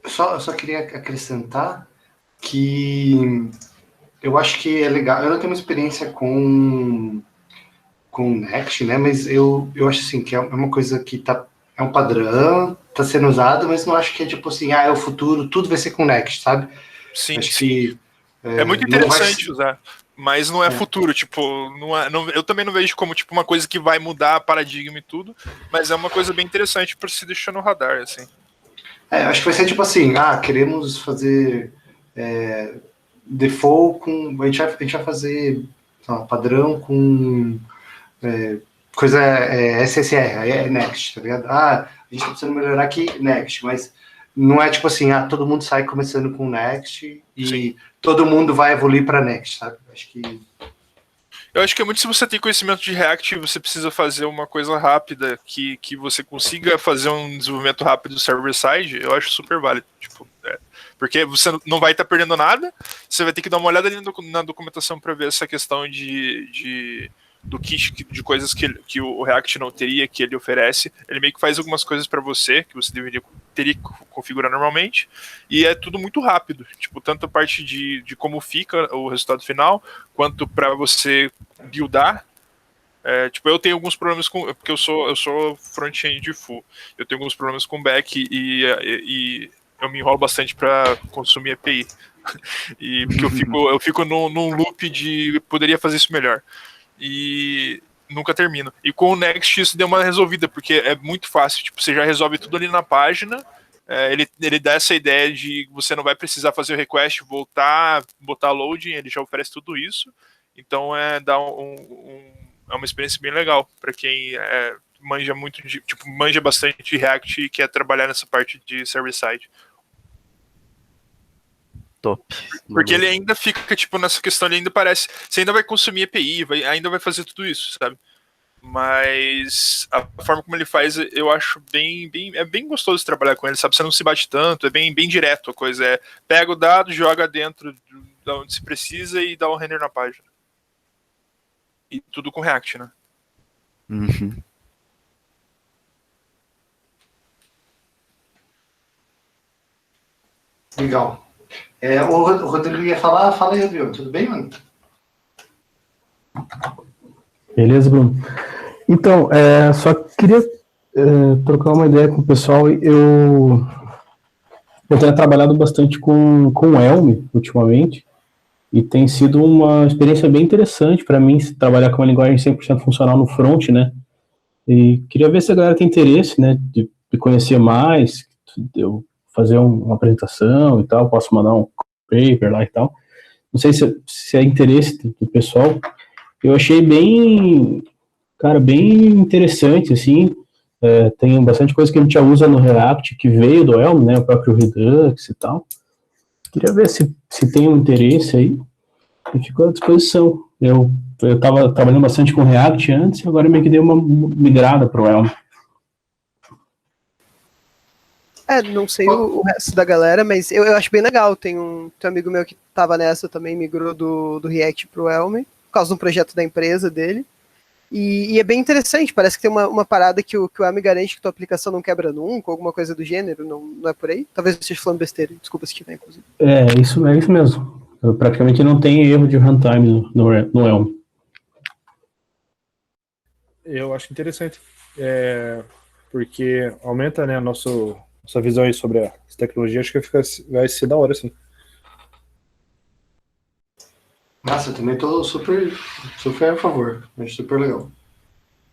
Só queria acrescentar que eu acho que é legal. Eu não tenho uma experiência com Next, né? Mas eu acho assim que é uma coisa que é um padrão, tá sendo usado, mas não acho que é tipo assim, é o futuro, tudo vai ser com Next, sabe? Sim, acho sim. Que, é muito interessante usar, mas não é futuro, tipo, eu também não vejo como tipo uma coisa que vai mudar paradigma e tudo, mas é uma coisa bem interessante para se deixar no radar, assim. Acho que vai ser tipo assim, queremos fazer default com, a gente vai fazer padrão com coisa SSR, aí é Next, tá ligado? A gente tá precisando melhorar aqui, Next, mas não é tipo assim, todo mundo sai começando com Next e Sim. Todo mundo vai evoluir para Next, sabe? Eu acho que é muito se você tem conhecimento de React e você precisa fazer uma coisa rápida, que você consiga fazer um desenvolvimento rápido do server-side, eu acho super válido. Tipo, porque você não vai estar perdendo nada, você vai ter que dar uma olhada ali na documentação para ver essa questão do kit de coisas que o React não teria, que ele oferece. Ele meio que faz algumas coisas para você, que você teria que configurar normalmente, e é tudo muito rápido, tipo, tanto a parte de como fica o resultado final, quanto para você buildar. Tipo, eu tenho alguns problemas porque eu sou front-end full, eu tenho alguns problemas com back e eu me enrolo bastante para consumir API, e porque eu fico num loop de poderia fazer isso melhor. E nunca termino. E com o Next isso deu uma resolvida, porque é muito fácil, tipo, você já resolve tudo ali na página, ele dá essa ideia de que você não vai precisar fazer o request, voltar, botar loading, ele já oferece tudo isso, então dá é uma experiência bem legal para quem manja muito manja bastante de React e quer trabalhar nessa parte de server-side. Top. Porque ele ainda fica, tipo, nessa questão, ele ainda parece... Você ainda vai consumir API, ainda vai fazer tudo isso, sabe? Mas a forma como ele faz, eu acho é bem gostoso de trabalhar com ele, sabe? Você não se bate tanto, é bem direto a coisa. Pega o dado, joga dentro de onde se precisa e dá um render na página. E tudo com React, né? Legal. O Rodrigo ia falar, fala aí, Rodrigo, tudo bem, mano? Beleza, Bruno. Então, só queria trocar uma ideia com o pessoal. Eu tenho trabalhado bastante com Elm ultimamente, e tem sido uma experiência bem interessante para mim trabalhar com uma linguagem 100% funcional no front, né? E queria ver se a galera tem interesse, né, de conhecer mais, de eu fazer uma apresentação e tal, posso mandar um paper lá e tal. Não sei se é interesse do pessoal. Eu achei bem, cara, bem interessante, assim. Tem bastante coisa que a gente já usa no React, que veio do Elm, né, o próprio Redux e tal. Queria ver se tem um interesse aí. E fico à disposição. Eu estava trabalhando bastante com React antes, e agora meio que dei uma migrada para o Elm. Não sei o resto da galera, mas eu acho bem legal. Tem um amigo meu que tava nessa também, migrou do React pro Elm, por causa de um projeto da empresa dele. E é bem interessante, parece que tem uma parada que o Elm garante que tua aplicação não quebra nunca, alguma coisa do gênero, não é por aí? Talvez eu esteja falando besteira, desculpa se tiver, inclusive. Isso mesmo. Eu praticamente não tem erro de runtime no Elm. Eu acho interessante, porque aumenta, né, nossa visão aí sobre a tecnologia. Acho que vai ser da hora, sim. Nossa, eu também tô super a favor. Acho super legal.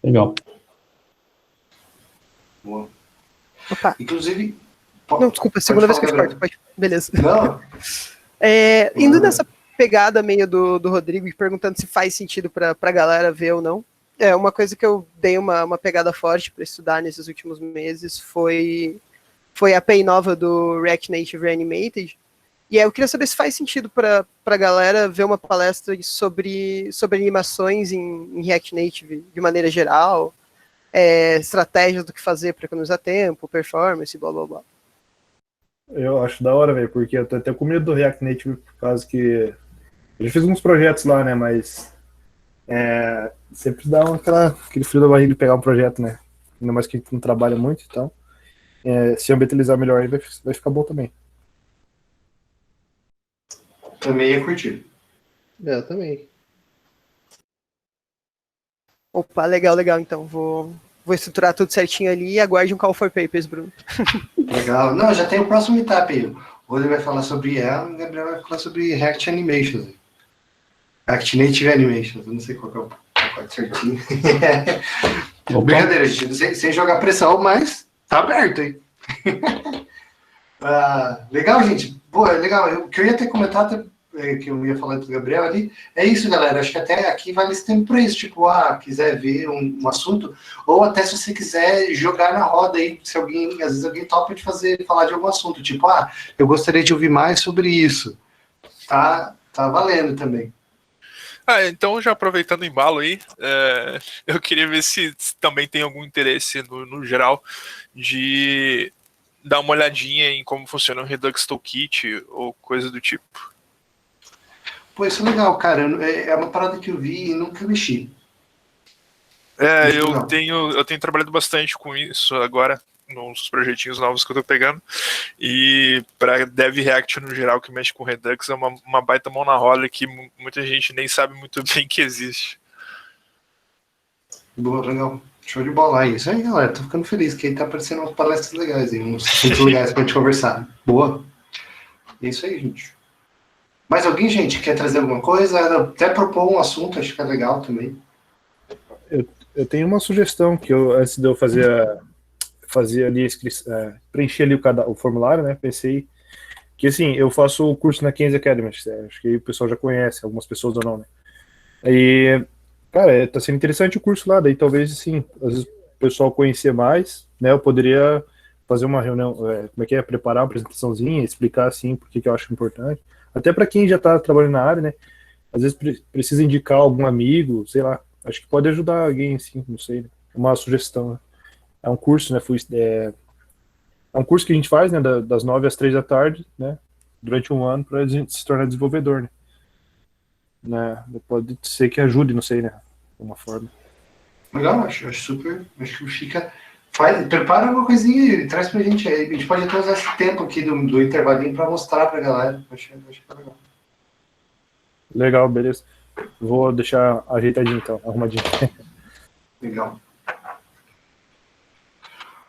Legal. Boa. Opa. Inclusive... Não, desculpa, segunda vez que eu te corto. Beleza. Não. Indo nessa pegada meio do Rodrigo e perguntando se faz sentido pra galera ver ou não. Uma coisa que eu dei uma pegada forte para estudar nesses últimos meses foi a API nova do React Native Reanimated. E eu queria saber se faz sentido para a galera ver uma palestra sobre animações em React Native de maneira geral, estratégias do que fazer para economizar tempo, performance, blá blá blá. Eu acho da hora, velho, porque eu tô até com medo do React Native por causa que eu já fiz uns projetos lá, né, mas sempre dá aquele frio da barriga de pegar um projeto, né, ainda mais que a gente não trabalha muito, então se ambientalizar melhor aí vai ficar bom também. Também ia curtir. Eu também. Opa, legal, então. Vou estruturar tudo certinho ali e aguarde um call for papers, Bruno. Legal. Não, já tem o próximo meetup aí. O Rodrigo vai falar sobre ela e o Gabriel vai falar sobre React Animations. React Native Animations. Eu não sei qual que é o pacote certinho. Brincadeira, gente. Sem jogar pressão, mas tá aberto aí. Legal, gente. Boa, legal. O que eu ia ter comentado, que eu ia falar do Gabriel ali, é isso, galera. Acho que até aqui vale esse tempo para isso. Tipo, quiser ver um assunto, ou até se você quiser jogar na roda aí, se às vezes alguém topa de falar de algum assunto. Tipo, eu gostaria de ouvir mais sobre isso. Tá valendo também. Então, já aproveitando o embalo aí, eu queria ver se também tem algum interesse no geral de dar uma olhadinha em como funciona o Redux Toolkit ou coisa do tipo. Pô, isso é legal, cara. É uma parada que eu vi e nunca mexi. Eu tenho trabalhado bastante com isso agora, nos projetinhos novos que eu tô pegando. E para Dev React no geral, que mexe com Redux, é uma baita mão na roda que muita gente nem sabe muito bem que existe. Boa, legal. Show de bola. Isso aí, galera. Tô ficando feliz que aí tá aparecendo umas palestras legais aí, uns assuntos legais pra gente conversar. Boa. É isso aí, gente. Mais alguém, gente, quer trazer alguma coisa? Até propor um assunto, acho que é legal também. Eu tenho uma sugestão que antes de eu fazer ali, preencher ali o formulário, né, pensei que, assim, eu faço o curso na Keynes Academy, acho que o pessoal já conhece, algumas pessoas ou não, né. Aí, cara, tá sendo interessante o curso lá, daí talvez, assim, às vezes o pessoal conhecer mais, né, eu poderia fazer uma reunião, preparar uma apresentaçãozinha, explicar, assim, por que eu acho importante. Até para quem já está trabalhando na área, né? Às vezes precisa indicar algum amigo, sei lá. Acho que pode ajudar alguém, assim, não sei. Né? Uma sugestão. Né? É um curso, né? É um curso que a gente faz, né? Das 9 às 3 da tarde, né? Durante um ano, para a gente se tornar desenvolvedor, né? Pode ser que ajude, não sei, né? De uma forma. Legal, acho super. Acho que fica. Prepara uma coisinha e traz pra gente aí. A gente pode até usar esse tempo aqui do intervalinho para mostrar pra galera. Acho que tá legal. Legal, beleza. Vou deixar ajeitadinho então, arrumadinho. Legal.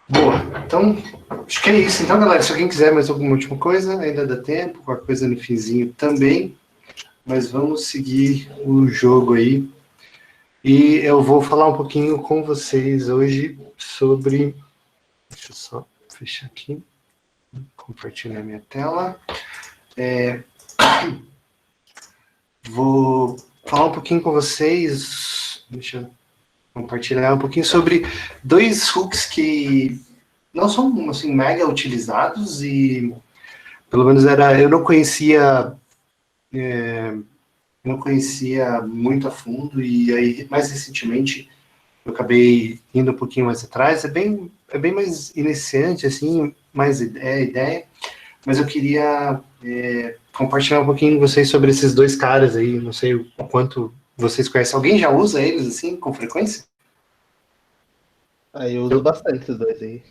Boa. Então, acho que é isso. Então, galera, se alguém quiser mais alguma última coisa, ainda dá tempo. Qualquer coisa no finzinho também. mas vamos seguir o jogo aí. E eu vou falar um pouquinho com vocês hoje sobre... Deixa eu só fechar aqui. Compartilhar minha tela. Vou falar um pouquinho com vocês, deixa eu compartilhar um pouquinho sobre dois hooks que não são assim, mega utilizados e pelo menos eu não conhecia muito a fundo e aí mais recentemente eu acabei indo um pouquinho mais atrás. É bem mais iniciante assim, mais ideia, mas eu queria compartilhar um pouquinho com vocês sobre esses dois caras aí. Não sei o quanto vocês conhecem. Alguém já usa eles assim com frequência? Eu uso bastante esses dois aí.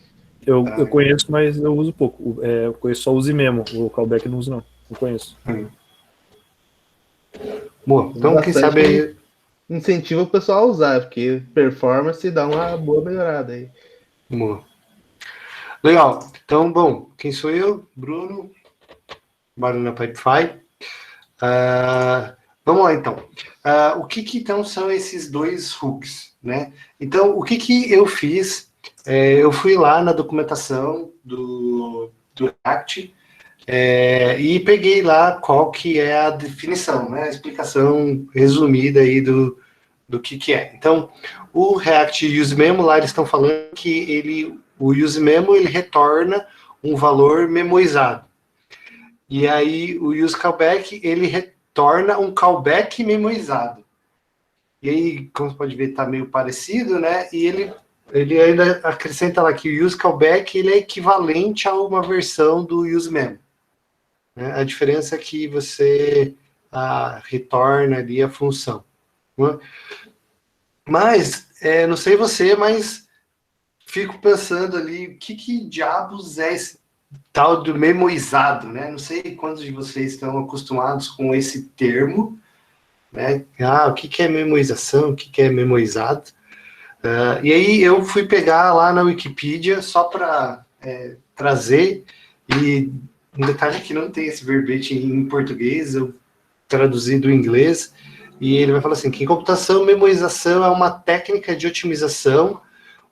Eu conheço, mas eu uso pouco. Eu conheço só o Zimemo. O callback eu não uso, não. Não conheço. Bom, então quem sabe aí... Incentiva o pessoal a usar, porque performance dá uma boa melhorada aí. Boa. Legal. Então, bom, quem sou eu? Bruno, trabalho na Pipefy. Vamos lá, então. O que então são esses dois hooks, né? Então, o que eu fiz? Eu fui lá na documentação do React e peguei lá qual que é a definição, né? A explicação resumida aí do que é. Então, o React UseMemo, lá eles estão falando que o UseMemo ele retorna um valor memoizado. E aí, o useCallback, ele retorna um callback memoizado. E aí, como você pode ver, está meio parecido, né? E ele ainda acrescenta lá que o useCallback, ele é equivalente a uma versão do UseMemo. Né? A diferença é que você retorna ali a função. Né? Mas, não sei você, mas fico pensando ali, o que diabos é esse tal do memoizado, né? Não sei quantos de vocês estão acostumados com esse termo, né? O que é memoização, o que é memoizado. E aí eu fui pegar lá na Wikipedia só para trazer, e um detalhe é que não tem esse verbete em português, eu traduzi do inglês, e ele vai falar assim, que em computação, memoização é uma técnica de otimização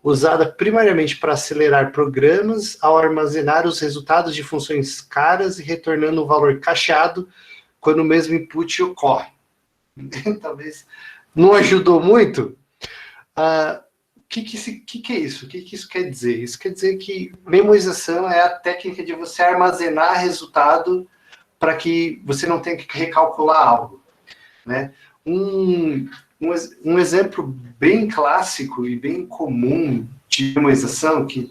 usada primariamente para acelerar programas ao armazenar os resultados de funções caras e retornando um valor cacheado quando o mesmo input ocorre. Talvez não ajudou muito. O que é isso? O que isso quer dizer? Isso quer dizer que memorização é a técnica de você armazenar resultado para que você não tenha que recalcular algo. Né? Um exemplo bem clássico e bem comum de memorização, que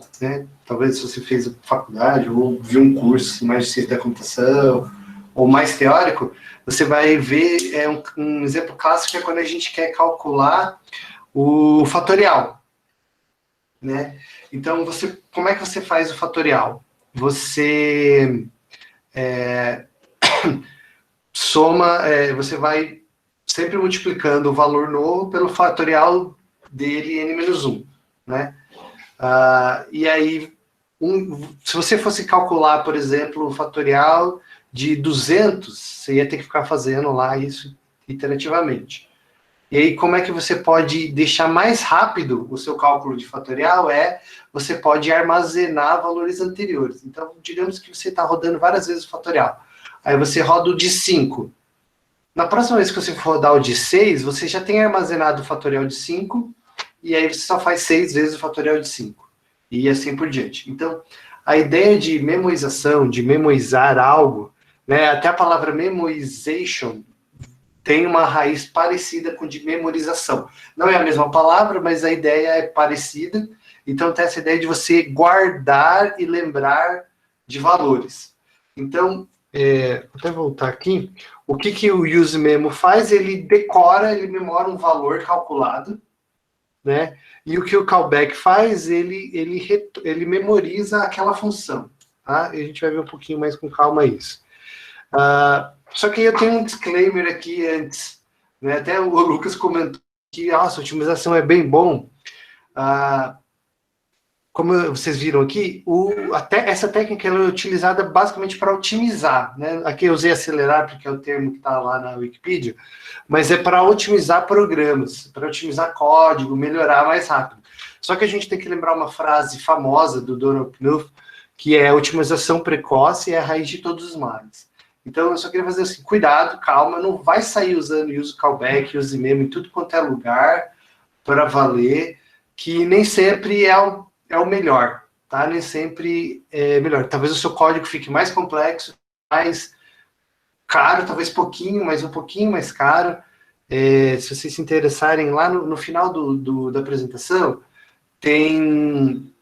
talvez se você fez faculdade ou viu um curso mais de ciência da computação ou mais teórico, você vai ver um exemplo clássico é quando a gente quer calcular o fatorial. Né? Então, como é que você faz o fatorial? Você soma, você vai sempre multiplicando o valor novo pelo fatorial dele n-1, né? E aí, se você fosse calcular, por exemplo, o fatorial de 200, você ia ter que ficar fazendo lá isso iterativamente. E aí, como é que você pode deixar mais rápido o seu cálculo de fatorial? Você pode armazenar valores anteriores. Então, digamos que você está rodando várias vezes o fatorial. Aí você roda o de 5. Na próxima vez que você for rodar o de 6, você já tem armazenado o fatorial de 5, e aí você só faz 6 vezes o fatorial de 5. E assim por diante. Então, a ideia de memorização, de memorizar algo, né, até a palavra memorization tem uma raiz parecida com de memorização. Não é a mesma palavra, mas a ideia é parecida. Então, tem essa ideia de você guardar e lembrar de valores. Então, vou até voltar aqui. O que o UseMemo faz? Ele decora, ele memora um valor calculado, né? E o que o callback faz? Ele memoriza aquela função. Tá? E a gente vai ver um pouquinho mais com calma isso. Só que eu tenho um disclaimer aqui antes. Né? Até o Lucas comentou que a otimização é bem bom. como vocês viram aqui, essa técnica ela é utilizada basicamente para otimizar, né? Aqui eu usei acelerar, porque é o termo que está lá na Wikipedia, mas é para otimizar programas, para otimizar código, melhorar mais rápido. Só que a gente tem que lembrar uma frase famosa do Donald Knuth, que é: otimização precoce é a raiz de todos os males. Então, eu só queria fazer assim, cuidado, calma, não vai sair usando use callback, use memo em tudo quanto é lugar para valer, que nem sempre é o melhor, tá? Nem sempre é melhor. Talvez o seu código fique mais complexo, mais caro, talvez pouquinho, mas um pouquinho mais caro. Se vocês se interessarem, lá no final da apresentação, tem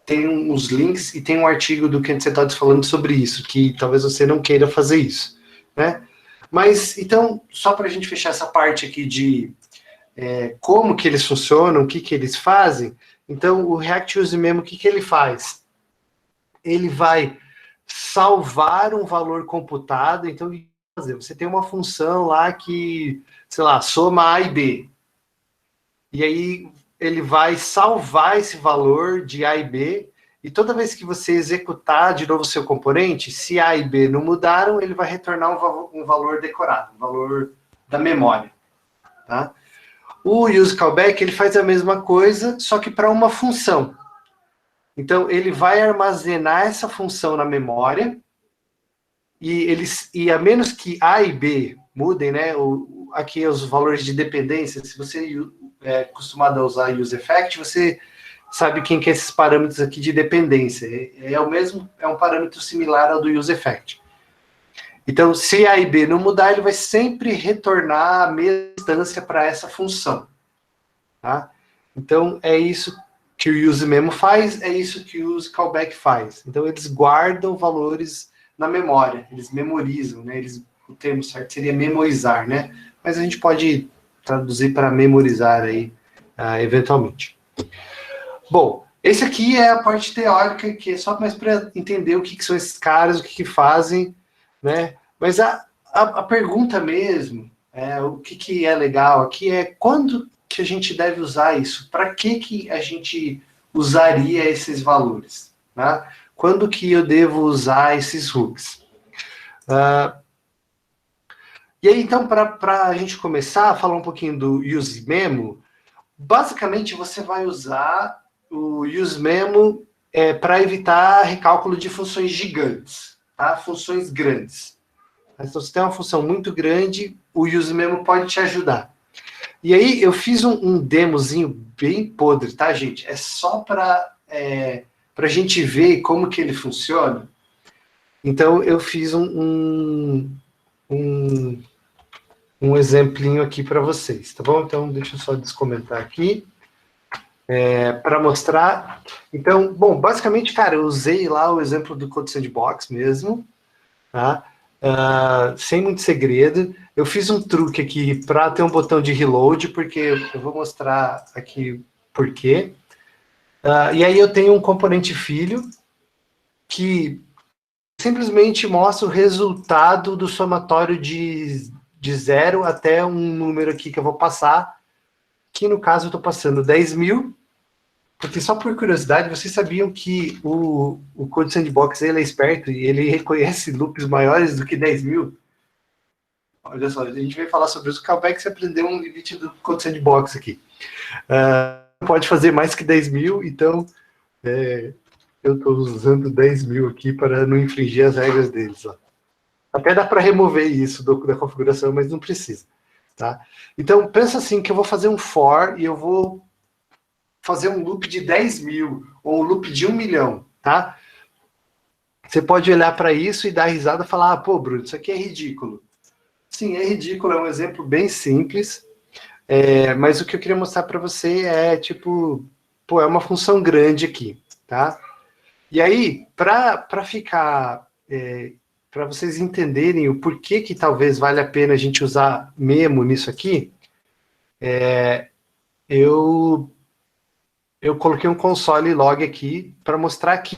uns links e tem um artigo do Kent Cetodes falando sobre isso, que talvez você não queira fazer isso, né? Mas, então, só para a gente fechar essa parte aqui de como que eles funcionam, o que que eles fazem. Então, o React Use Memo, o que que ele faz? Ele vai salvar um valor computado. Então, você tem uma função lá que, sei lá, soma A e B. E aí, ele vai salvar esse valor de A e B, e toda vez que você executar de novo o seu componente, se A e B não mudaram, ele vai retornar um valor decorado, um valor da memória, tá? O use callback, ele faz a mesma coisa, só que para uma função. Então, ele vai armazenar essa função na memória, e a menos que A e B mudem, né? Aqui os valores de dependência, se você é acostumado a usar useEffect, você sabe quem que é esses parâmetros aqui de dependência. É um parâmetro similar ao do useEffect. Então, se A e B não mudar, ele vai sempre retornar a mesma instância para essa função. Tá? Então, é isso que o useMemo faz, é isso que o useCallback faz. Então, eles guardam valores na memória, eles memorizam, né? O termo certo seria memorizar, né? Mas a gente pode traduzir para memorizar aí, eventualmente. Bom, esse aqui é a parte teórica, que é só mais para entender o que são esses caras, o que fazem, né? Mas a pergunta mesmo, o que é legal aqui é quando que a gente deve usar isso? Para que a gente usaria esses valores? Tá? Quando que eu devo usar esses hooks? E aí, então, para a gente começar a falar um pouquinho do useMemo, basicamente você vai usar o useMemo para evitar recálculo de funções gigantes, tá? Funções grandes. Então, se tem uma função muito grande, o useMemo pode te ajudar. E aí, eu fiz um demozinho bem podre, tá, gente? É só para a gente ver como que ele funciona. Então, eu fiz um exemplinho aqui para vocês, tá bom? Então, deixa eu só descomentar aqui, para mostrar. Então, bom, basicamente, cara, eu usei lá o exemplo do Code Sandbox mesmo, tá? Sem muito segredo. Eu fiz um truque aqui para ter um botão de reload, porque eu vou mostrar aqui por quê. E aí eu tenho um componente filho que simplesmente mostra o resultado do somatório de 0 até um número aqui que eu vou passar, que no caso eu estou passando 10.000, porque só por curiosidade, vocês sabiam que o Code Sandbox ele é esperto e ele reconhece loops maiores do que 10.000? Olha só, a gente vai falar sobre isso. O callback, você aprendeu um limite do Code Sandbox aqui. Pode fazer mais que 10.000, então eu estou usando 10.000 aqui para não infringir as regras deles. Ó. Até dá para remover isso da configuração, mas não precisa. Tá? Então, pensa assim, que eu vou fazer um for e eu vou fazer um loop de 10.000 ou um loop de 1 milhão. Tá? Você pode olhar para isso e dar risada e falar, pô, Bruno, isso aqui é ridículo. Sim, é ridículo, é um exemplo bem simples, mas o que eu queria mostrar para você é, tipo, pô, é uma função grande aqui, tá? E aí, para ficar, para vocês entenderem o porquê que talvez vale a pena a gente usar memo nisso aqui, eu coloquei um console log aqui para mostrar que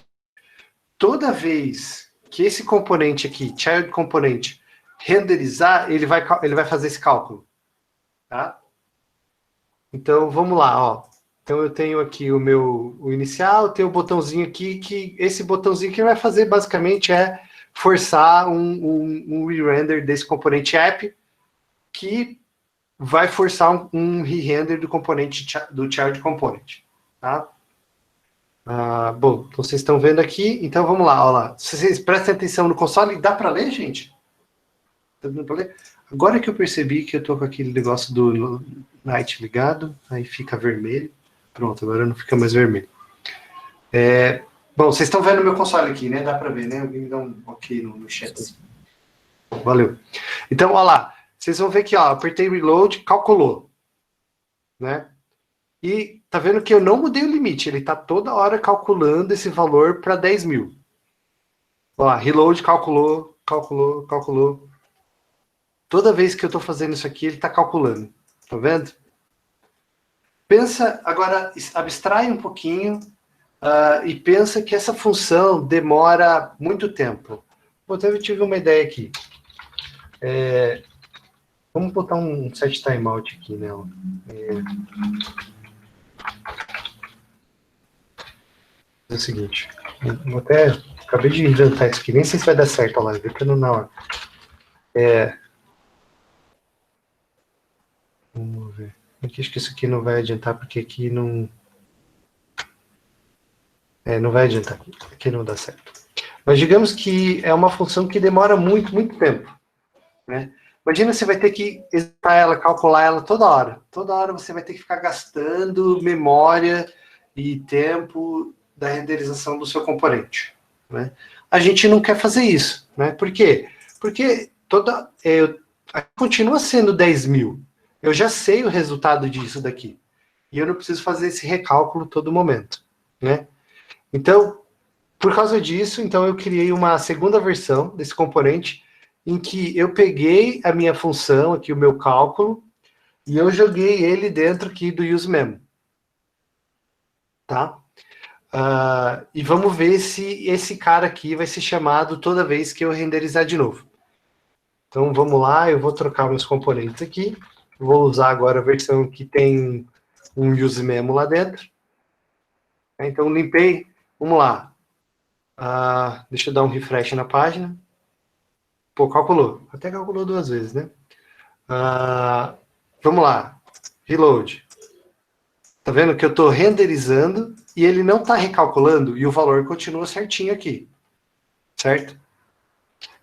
toda vez que esse componente aqui, child component, renderizar, ele vai fazer esse cálculo, tá? Então, vamos lá, ó. Então eu tenho aqui o inicial, tenho o botãozinho aqui, que esse botãozinho que vai fazer basicamente é forçar um re-render desse componente app, que vai forçar um re-render do componente do child component, tá? Bom, então vocês estão vendo aqui, então vamos lá, olha lá. Se vocês prestem atenção no console, dá para ler, gente? Tá dando para ler? Agora que eu percebi que eu tô com aquele negócio do Night ligado, aí fica vermelho. Pronto, agora não fica mais vermelho. Bom, vocês estão vendo o meu console aqui, né? Dá para ver, né? Alguém me dá um ok no chat. Valeu. Então, olha lá. Vocês vão ver que, ó, apertei reload, calculou, né? E tá vendo que eu não mudei o limite, ele tá toda hora calculando esse valor para 10 mil. Ó, reload, calculou. Toda vez que eu tô fazendo isso aqui, ele tá calculando. Tá vendo? Pensa, agora, abstrai um pouquinho e pensa que essa função demora muito tempo. Eu tive uma ideia aqui. Vamos botar um set timeout aqui nela. É o seguinte, eu até acabei de inventar isso aqui, nem sei se vai dar certo a live, porque não na hora. Vamos ver. Aqui, acho que isso aqui não vai adiantar, porque aqui não... não vai adiantar, aqui não dá certo. Mas digamos que é uma função que demora muito, muito tempo, né? Imagina, você vai ter que executar ela, calcular ela toda hora. Toda hora você vai ter que ficar gastando memória e tempo da renderização do seu componente, né? A gente não quer fazer isso, né? Por quê? Porque continua sendo 10 mil. Eu já sei o resultado disso daqui. E eu não preciso fazer esse recálculo todo momento, né? Então, por causa disso, então eu criei uma segunda versão desse componente em que eu peguei a minha função aqui, o meu cálculo, e eu joguei ele dentro aqui do useMemo. Tá? E vamos ver se esse cara aqui vai ser chamado toda vez que eu renderizar de novo. Então vamos lá, eu vou trocar meus componentes aqui. Vou usar agora a versão que tem um useMemo lá dentro. Então limpei, vamos lá. Deixa eu dar um refresh na página. Pô, calculou. Até calculou 2 vezes, né? Vamos lá. Reload. Tá vendo que eu estou renderizando e ele não está recalculando e o valor continua certinho aqui. Certo?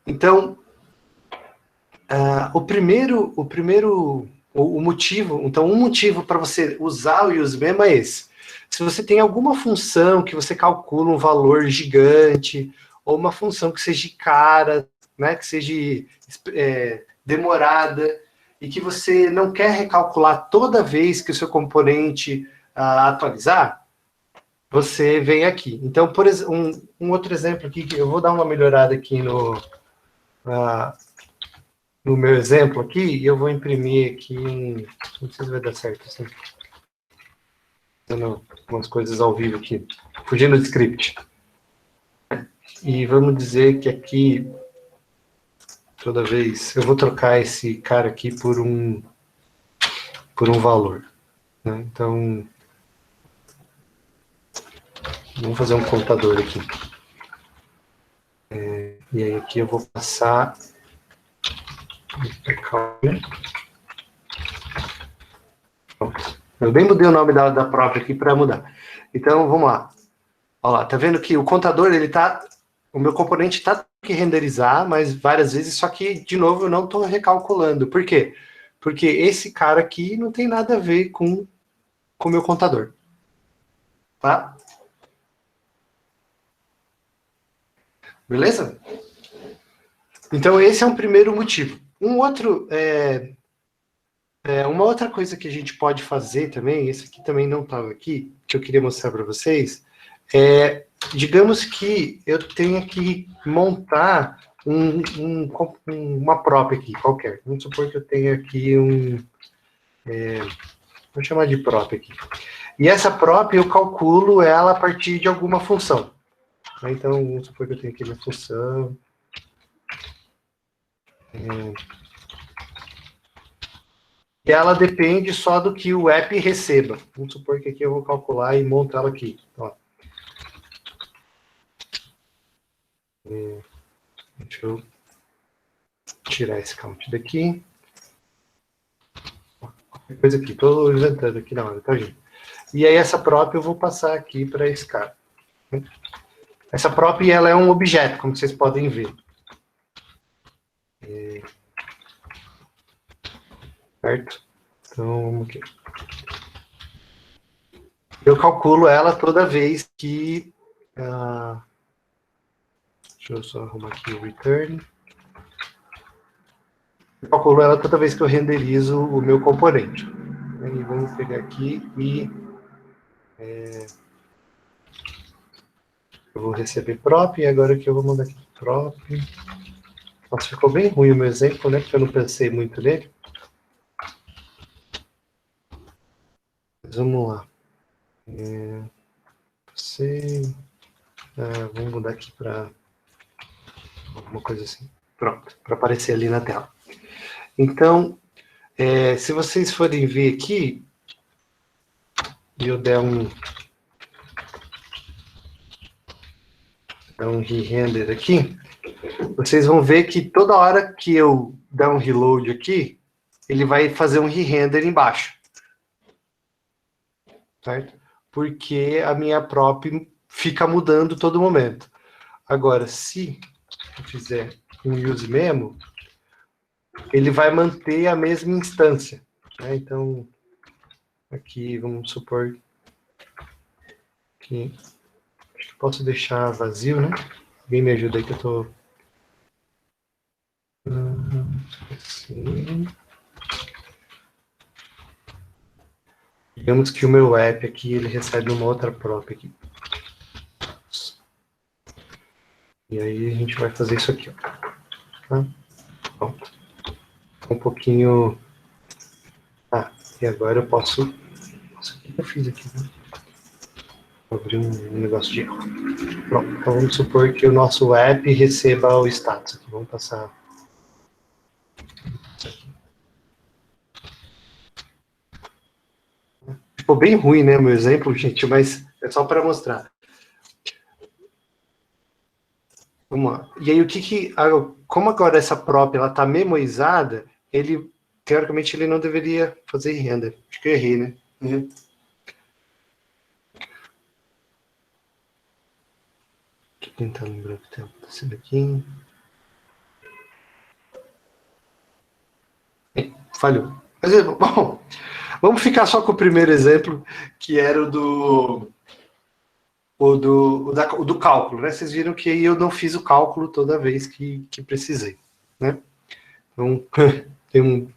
Então, o motivo... Então, um motivo para você usar o useMemo é esse. Se você tem alguma função que você calcula um valor gigante ou uma função que seja cara, né, que seja demorada e que você não quer recalcular toda vez que o seu componente atualizar, você vem aqui. Então, por exemplo, um outro exemplo aqui, que eu vou dar uma melhorada aqui no meu exemplo aqui, e eu vou imprimir aqui não sei se vai dar certo assim. Dando umas coisas ao vivo aqui, fugindo do script. E vamos dizer que aqui toda vez eu vou trocar esse cara aqui por um valor, né? Então vamos fazer um contador aqui, e aí aqui eu vou passar pronto. Eu bem mudei o nome da própria aqui para mudar. Então vamos lá. Olha lá, tá vendo que o contador, o meu componente tá que renderizar, mas várias vezes, só que, de novo, eu não estou recalculando. Por quê? Porque esse cara aqui não tem nada a ver com o meu contador. Tá? Beleza? Então, esse é um primeiro motivo. Uma outra coisa que a gente pode fazer também, esse aqui também não estava aqui, que eu queria mostrar para vocês, digamos que eu tenha que montar uma prop aqui, qualquer. Vamos supor que eu tenha aqui vou chamar de prop aqui. E essa prop eu calculo ela a partir de alguma função. Então, vamos supor que eu tenho aqui uma função. E ela depende só do que o app receba. Vamos supor que aqui eu vou calcular e monto ela aqui. Ó. Deixa eu tirar esse count daqui. Coisa aqui, estou inventando aqui na hora, tá, gente? E aí essa prop eu vou passar aqui para esse cara. Essa prop, ela é um objeto, como vocês podem ver. Certo? Então, vamos aqui. Eu calculo ela toda vez que... deixa eu só arrumar aqui o return. Eu calculo ela toda vez que eu renderizo o meu componente. E vamos pegar aqui e... eu vou receber prop, e agora que eu vou mandar aqui prop. Nossa, ficou bem ruim o meu exemplo, né? Porque eu não pensei muito nele. Mas vamos lá. Vamos mudar aqui para alguma coisa assim. Pronto, para aparecer ali na tela. Então, se vocês forem ver aqui, e eu der um re-render aqui, vocês vão ver que toda hora que eu der um reload aqui, ele vai fazer um re-render embaixo. Certo? Porque a minha prop fica mudando todo momento. Agora, se eu fizer um use memo, ele vai manter a mesma instância. Né? Então, aqui vamos supor que acho que posso deixar vazio, né? Alguém me ajuda aí que eu tô... Assim. Digamos que o meu app aqui, ele recebe uma outra prop aqui. E aí a gente vai fazer isso aqui, ó. Tá? Pronto. Um pouquinho... e agora eu posso... Nossa, o que eu fiz aqui? Né? Vou abrir um negócio de erro. Pronto, então vamos supor que o nosso app receba o status aqui. Vamos passar... Ficou bem ruim, né, meu exemplo, gente, mas é só para mostrar. Vamos lá. E aí, como agora essa prop ela está memoizada, teoricamente, ele não deveria fazer render. Acho que eu errei, né? Deixa eu tentar lembrar o que está acontecendo aqui. Falhou. Mas, bom, vamos ficar só com o primeiro exemplo, que era o do cálculo, né? Vocês viram que eu não fiz o cálculo toda vez que precisei, né? Então,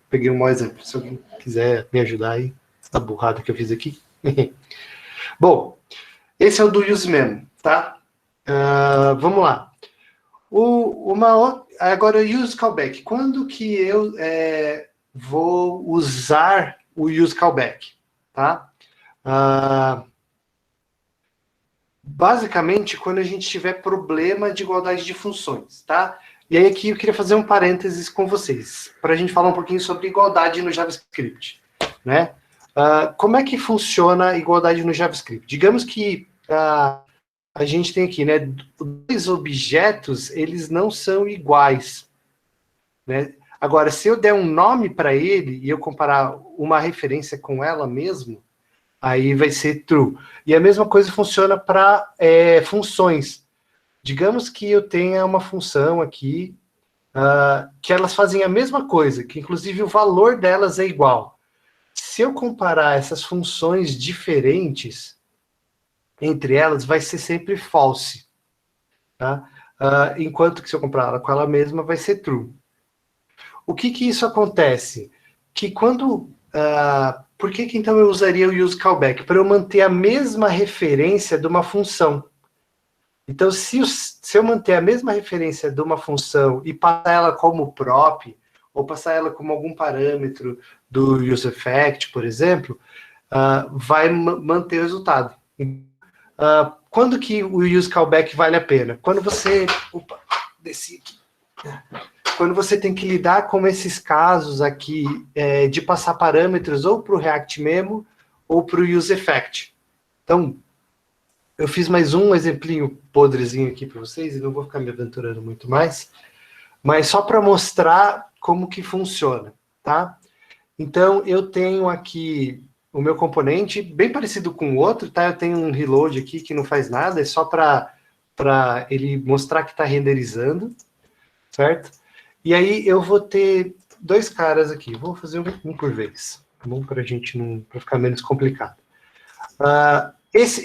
peguei um mau exemplo. Se alguém quiser me ajudar aí, essa burrada que eu fiz aqui. Bom, esse é o do use memo, tá? Vamos lá. Agora, use callback. Quando que eu vou usar o use callback, tá? Basicamente, quando a gente tiver problema de igualdade de funções, tá? E aí aqui eu queria fazer um parênteses com vocês, para a gente falar um pouquinho sobre igualdade no JavaScript, né? Como é que funciona a igualdade no JavaScript? Digamos que a gente tem aqui, né, dois objetos, eles não são iguais, né? Agora, se eu der um nome para ele e eu comparar uma referência com ela mesmo, aí vai ser true. E a mesma coisa funciona para funções. Digamos que eu tenha uma função aqui que elas fazem a mesma coisa, que inclusive o valor delas é igual. Se eu comparar essas funções diferentes entre elas, vai ser sempre false. Tá? Enquanto que se eu comparar ela com ela mesma, vai ser true. O que isso acontece? Que quando... por que então eu usaria o use callback? Para eu manter a mesma referência de uma função. Então, se eu manter a mesma referência de uma função e passar ela como prop, ou passar ela como algum parâmetro do useEffect, por exemplo, vai manter o resultado. Quando que o use callback vale a pena? Quando você... Opa, desci aqui. quando você tem que lidar com esses casos aqui de passar parâmetros ou para o React Memo ou para o UseEffect. Então, eu fiz mais um exemplinho podrezinho aqui para vocês, e não vou ficar me aventurando muito mais, mas só para mostrar como que funciona, tá? Então, eu tenho aqui o meu componente, bem parecido com o outro, tá? Eu tenho um reload aqui que não faz nada, é só para ele mostrar que está renderizando, certo? E aí eu vou ter dois caras aqui, vou fazer um por vez, tá bom? Para a gente não, para ficar menos complicado.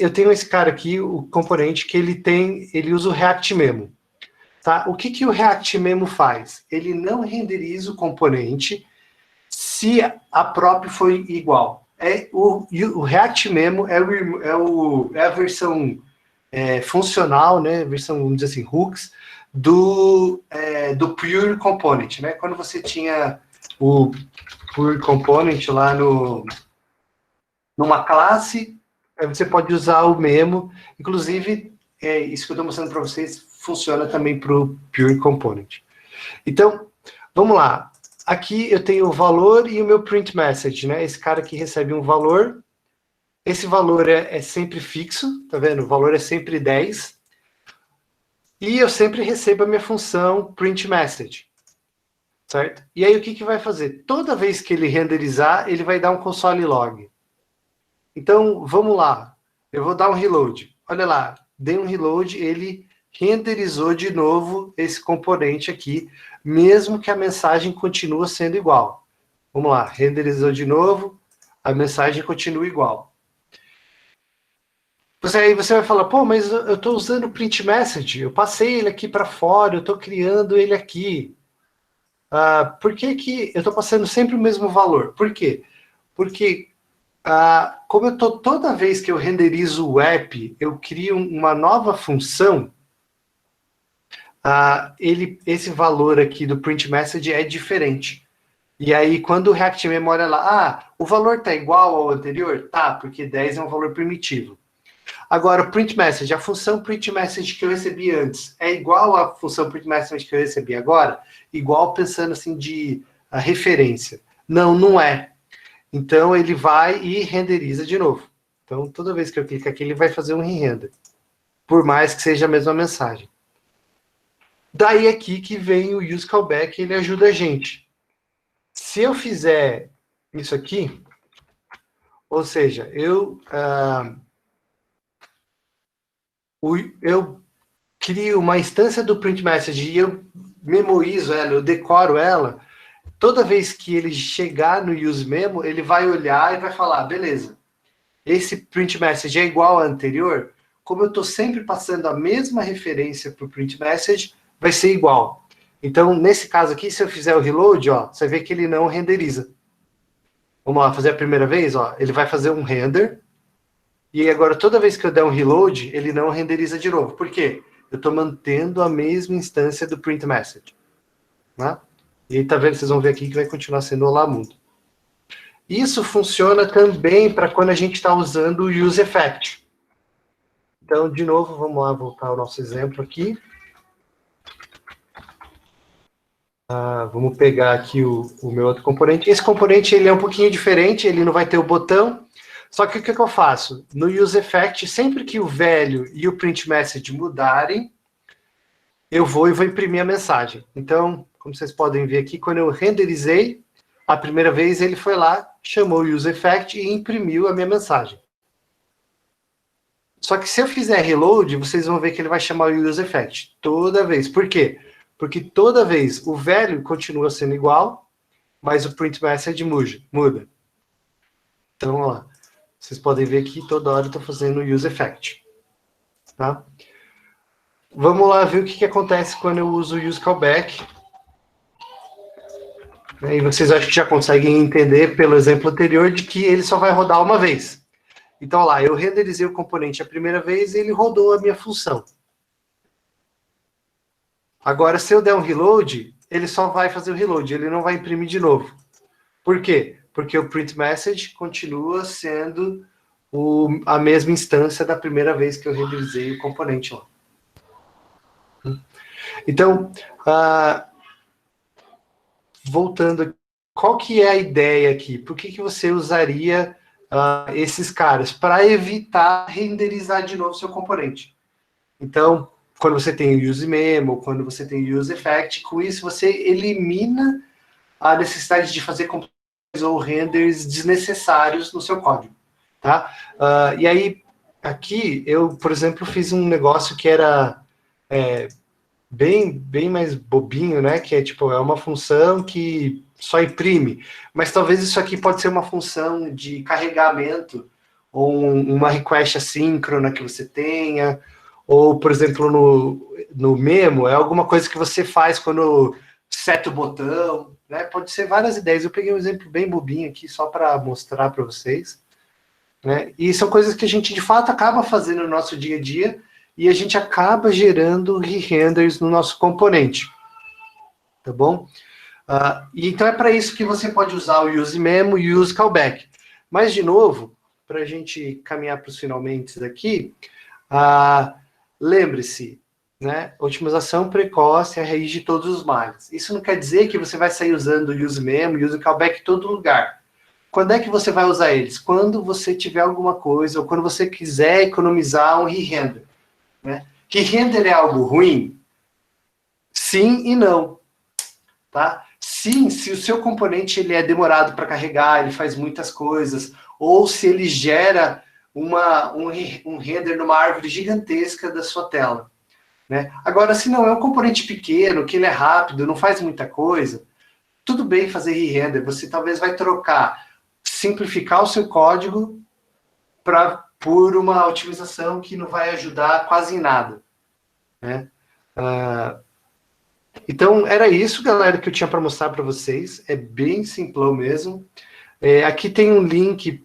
Eu tenho esse cara aqui, o componente, que ele usa o React Memo. Tá? O que o React Memo faz? Ele não renderiza o componente se a prop for igual. O React Memo é a versão funcional, né? Versão, vamos dizer assim, hooks, do Pure Component. Né? Quando você tinha o Pure Component lá numa classe, você pode usar o Memo. Inclusive, isso que eu estou mostrando para vocês funciona também para o Pure Component. Então, vamos lá. Aqui eu tenho o valor e o meu print message, né? Esse cara aqui recebe um valor. Esse valor é sempre fixo, tá vendo? O valor é sempre 10. E eu sempre recebo a minha função print message, certo? E aí o que vai fazer? Toda vez que ele renderizar, ele vai dar um console log. Então, vamos lá. Eu vou dar um reload. Olha lá, dei um reload, ele renderizou de novo esse componente aqui, mesmo que a mensagem continue sendo igual. Vamos lá, renderizou de novo, a mensagem continua igual. Aí você vai falar, pô, mas eu estou usando o print message, eu passei ele aqui para fora, eu estou criando ele aqui. Por que eu estou passando sempre o mesmo valor? Por quê? Porque como eu estou toda vez que eu renderizo o app, eu crio uma nova função, esse valor aqui do print message é diferente. E aí, quando o React Memo olha lá, o valor está igual ao anterior? Tá, porque 10 é um valor primitivo. Agora, o print message, a função print message que eu recebi antes, é igual à função print message que eu recebi agora? Igual pensando assim de referência. Não, não é. Então, ele vai e renderiza de novo. Então, toda vez que eu clico aqui, ele vai fazer um re-render. Por mais que seja a mesma mensagem. Daí aqui que vem o use callback, ele ajuda a gente. Se eu fizer isso aqui, ou seja, eu crio uma instância do print message e eu memorizo ela, eu decoro ela, toda vez que ele chegar no use memo, ele vai olhar e vai falar, beleza, esse print message é igual ao anterior, como eu estou sempre passando a mesma referência para o print message, vai ser igual. Então, nesse caso aqui, se eu fizer o reload, você vê que ele não renderiza. Vamos lá, fazer a primeira vez, ele vai fazer um render, e agora toda vez que eu der um reload, ele não renderiza de novo. Por quê? Eu estou mantendo a mesma instância do print message. Né? E aí, tá vendo? Vocês vão ver aqui que vai continuar sendo Olá Mundo. Isso funciona também para quando a gente está usando o UseEffect. Então, de novo, vamos lá voltar ao nosso exemplo aqui. Vamos pegar aqui o meu outro componente. Esse componente ele é um pouquinho diferente, ele não vai ter o botão. Só que o que eu faço? No UseEffect, sempre que o velho e o print message mudarem, eu vou imprimir a mensagem. Então, como vocês podem ver aqui, quando eu renderizei, a primeira vez ele foi lá, chamou o UseEffect e imprimiu a minha mensagem. Só que se eu fizer reload, vocês vão ver que ele vai chamar o UseEffect toda vez. Por quê? Porque toda vez o velho continua sendo igual, mas o print message muda. Então, vamos lá. Vocês podem ver que toda hora eu estou fazendo o UseEffect. Tá? Vamos lá ver o que acontece quando eu uso o useCallback. E vocês acho que já conseguem entender pelo exemplo anterior de que ele só vai rodar uma vez. Então, lá, eu renderizei o componente a primeira vez e ele rodou a minha função. Agora, se eu der um reload, ele só vai fazer o reload, ele não vai imprimir de novo. Por quê? Porque o print message continua sendo a mesma instância da primeira vez que eu renderizei o componente lá. Então, voltando, qual que é a ideia aqui? Por que você usaria esses caras? Para evitar renderizar de novo seu componente. Então, quando você tem o useMemo, quando você tem o useEffect, com isso você elimina a necessidade de fazer compilações ou renders desnecessários no seu código, tá? E aí, aqui, eu, por exemplo, fiz um negócio que era bem mais bobinho, né? Que é tipo, é uma função que só imprime, mas talvez isso aqui pode ser uma função de carregamento ou uma request assíncrona que você tenha, ou, por exemplo, no Memo, é alguma coisa que você faz quando seta o botão, né? Pode ser várias ideias. Eu peguei um exemplo bem bobinho aqui, só para mostrar para vocês, né? E são coisas que a gente, de fato, acaba fazendo no nosso dia a dia, e a gente acaba gerando re-renders no nosso componente, tá bom? E então é para isso que você pode usar o useMemo e o useCallback. Mas, de novo, para a gente caminhar para os finalmente aqui, lembre-se, né? Otimização precoce é a raiz de todos os males. Isso não quer dizer que você vai sair usando o useMemo e o useCallback em todo lugar. Quando é que você vai usar eles? Quando você tiver alguma coisa, ou quando você quiser economizar um re-render, né? Re-render é algo ruim? Sim e não, tá? Sim, se o seu componente ele é demorado para carregar, ele faz muitas coisas, ou se ele gera um render numa árvore gigantesca da sua tela, né? Agora, se não é um componente pequeno, que ele é rápido, não faz muita coisa, tudo bem fazer re-render. Você talvez vai simplificar o seu código por uma otimização que não vai ajudar quase em nada, né? Então, era isso, galera, que eu tinha para mostrar para vocês. É bem simplão mesmo. Aqui tem um link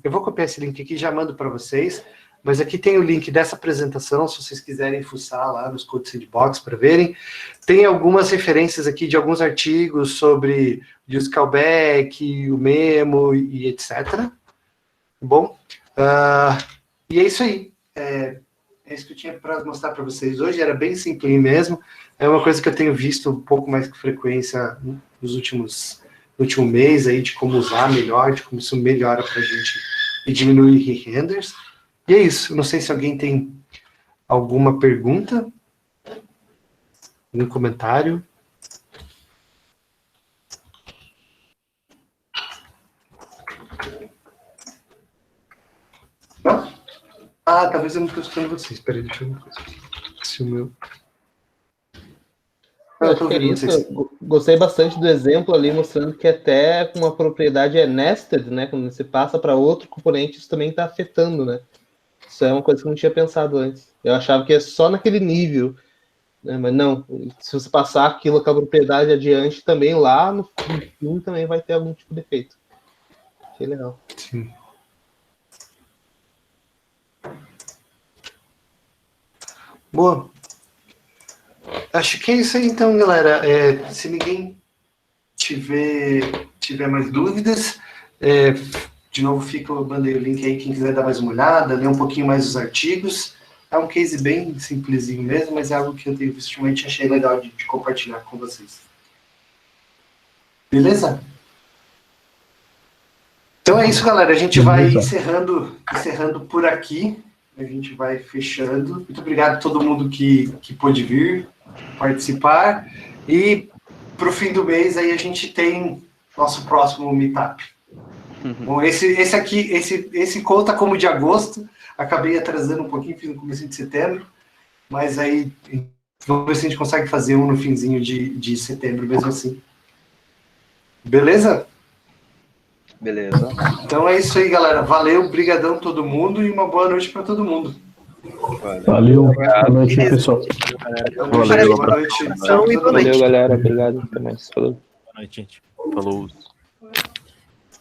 eu vou copiar esse link aqui e já mando para vocês, mas aqui tem o link dessa apresentação, se vocês quiserem fuçar lá nos Code Sandbox para verem. Tem algumas referências aqui de alguns artigos sobre o useCallback, o Memo e etc. Bom, e é isso aí. É isso que eu tinha para mostrar para vocês hoje. Era bem simples mesmo. É uma coisa que eu tenho visto um pouco mais com frequência no último mês, aí, de como usar melhor, de como isso melhora para a gente e diminuir re-renders. E é isso. Não sei se alguém tem alguma pergunta, algum comentário. Não? Talvez eu não estou escutando vocês. Espera aí, deixa eu ver uma coisa. Se o meu... Gostei bastante do exemplo ali, mostrando que até com uma propriedade nested, né? Quando você passa para outro componente, isso também está afetando, né? Isso é uma coisa que eu não tinha pensado antes. Eu achava que é só naquele nível, né? Mas não, se você passar aquilo com a propriedade adiante, também lá no fim também vai ter algum tipo de efeito. Achei legal. Sim. Boa. Acho que é isso aí, então, galera. Se ninguém tiver mais dúvidas, de novo, eu mandei o link aí, quem quiser dar mais uma olhada, ler um pouquinho mais os artigos. É um case bem simplesinho mesmo, mas é algo que eu tenho visto ultimamente, achei legal de compartilhar com vocês. Beleza? Então é isso, galera. A gente vai encerrando por aqui. A gente vai fechando. Muito obrigado a todo mundo que pôde vir participar. E para o fim do mês aí a gente tem nosso próximo meetup. Bom, esse conta como de agosto. Acabei atrasando um pouquinho, fiz no começo de setembro. Mas aí vamos ver se a gente consegue fazer um no finzinho de setembro mesmo assim. Beleza? Beleza. Então é isso aí, galera. Valeu, brigadão todo mundo e uma boa noite para todo mundo. Valeu. Boa noite, pessoal. Valeu, boa noite. Valeu, galera. Obrigado. Até mais. Falou. Boa noite, gente. Falou.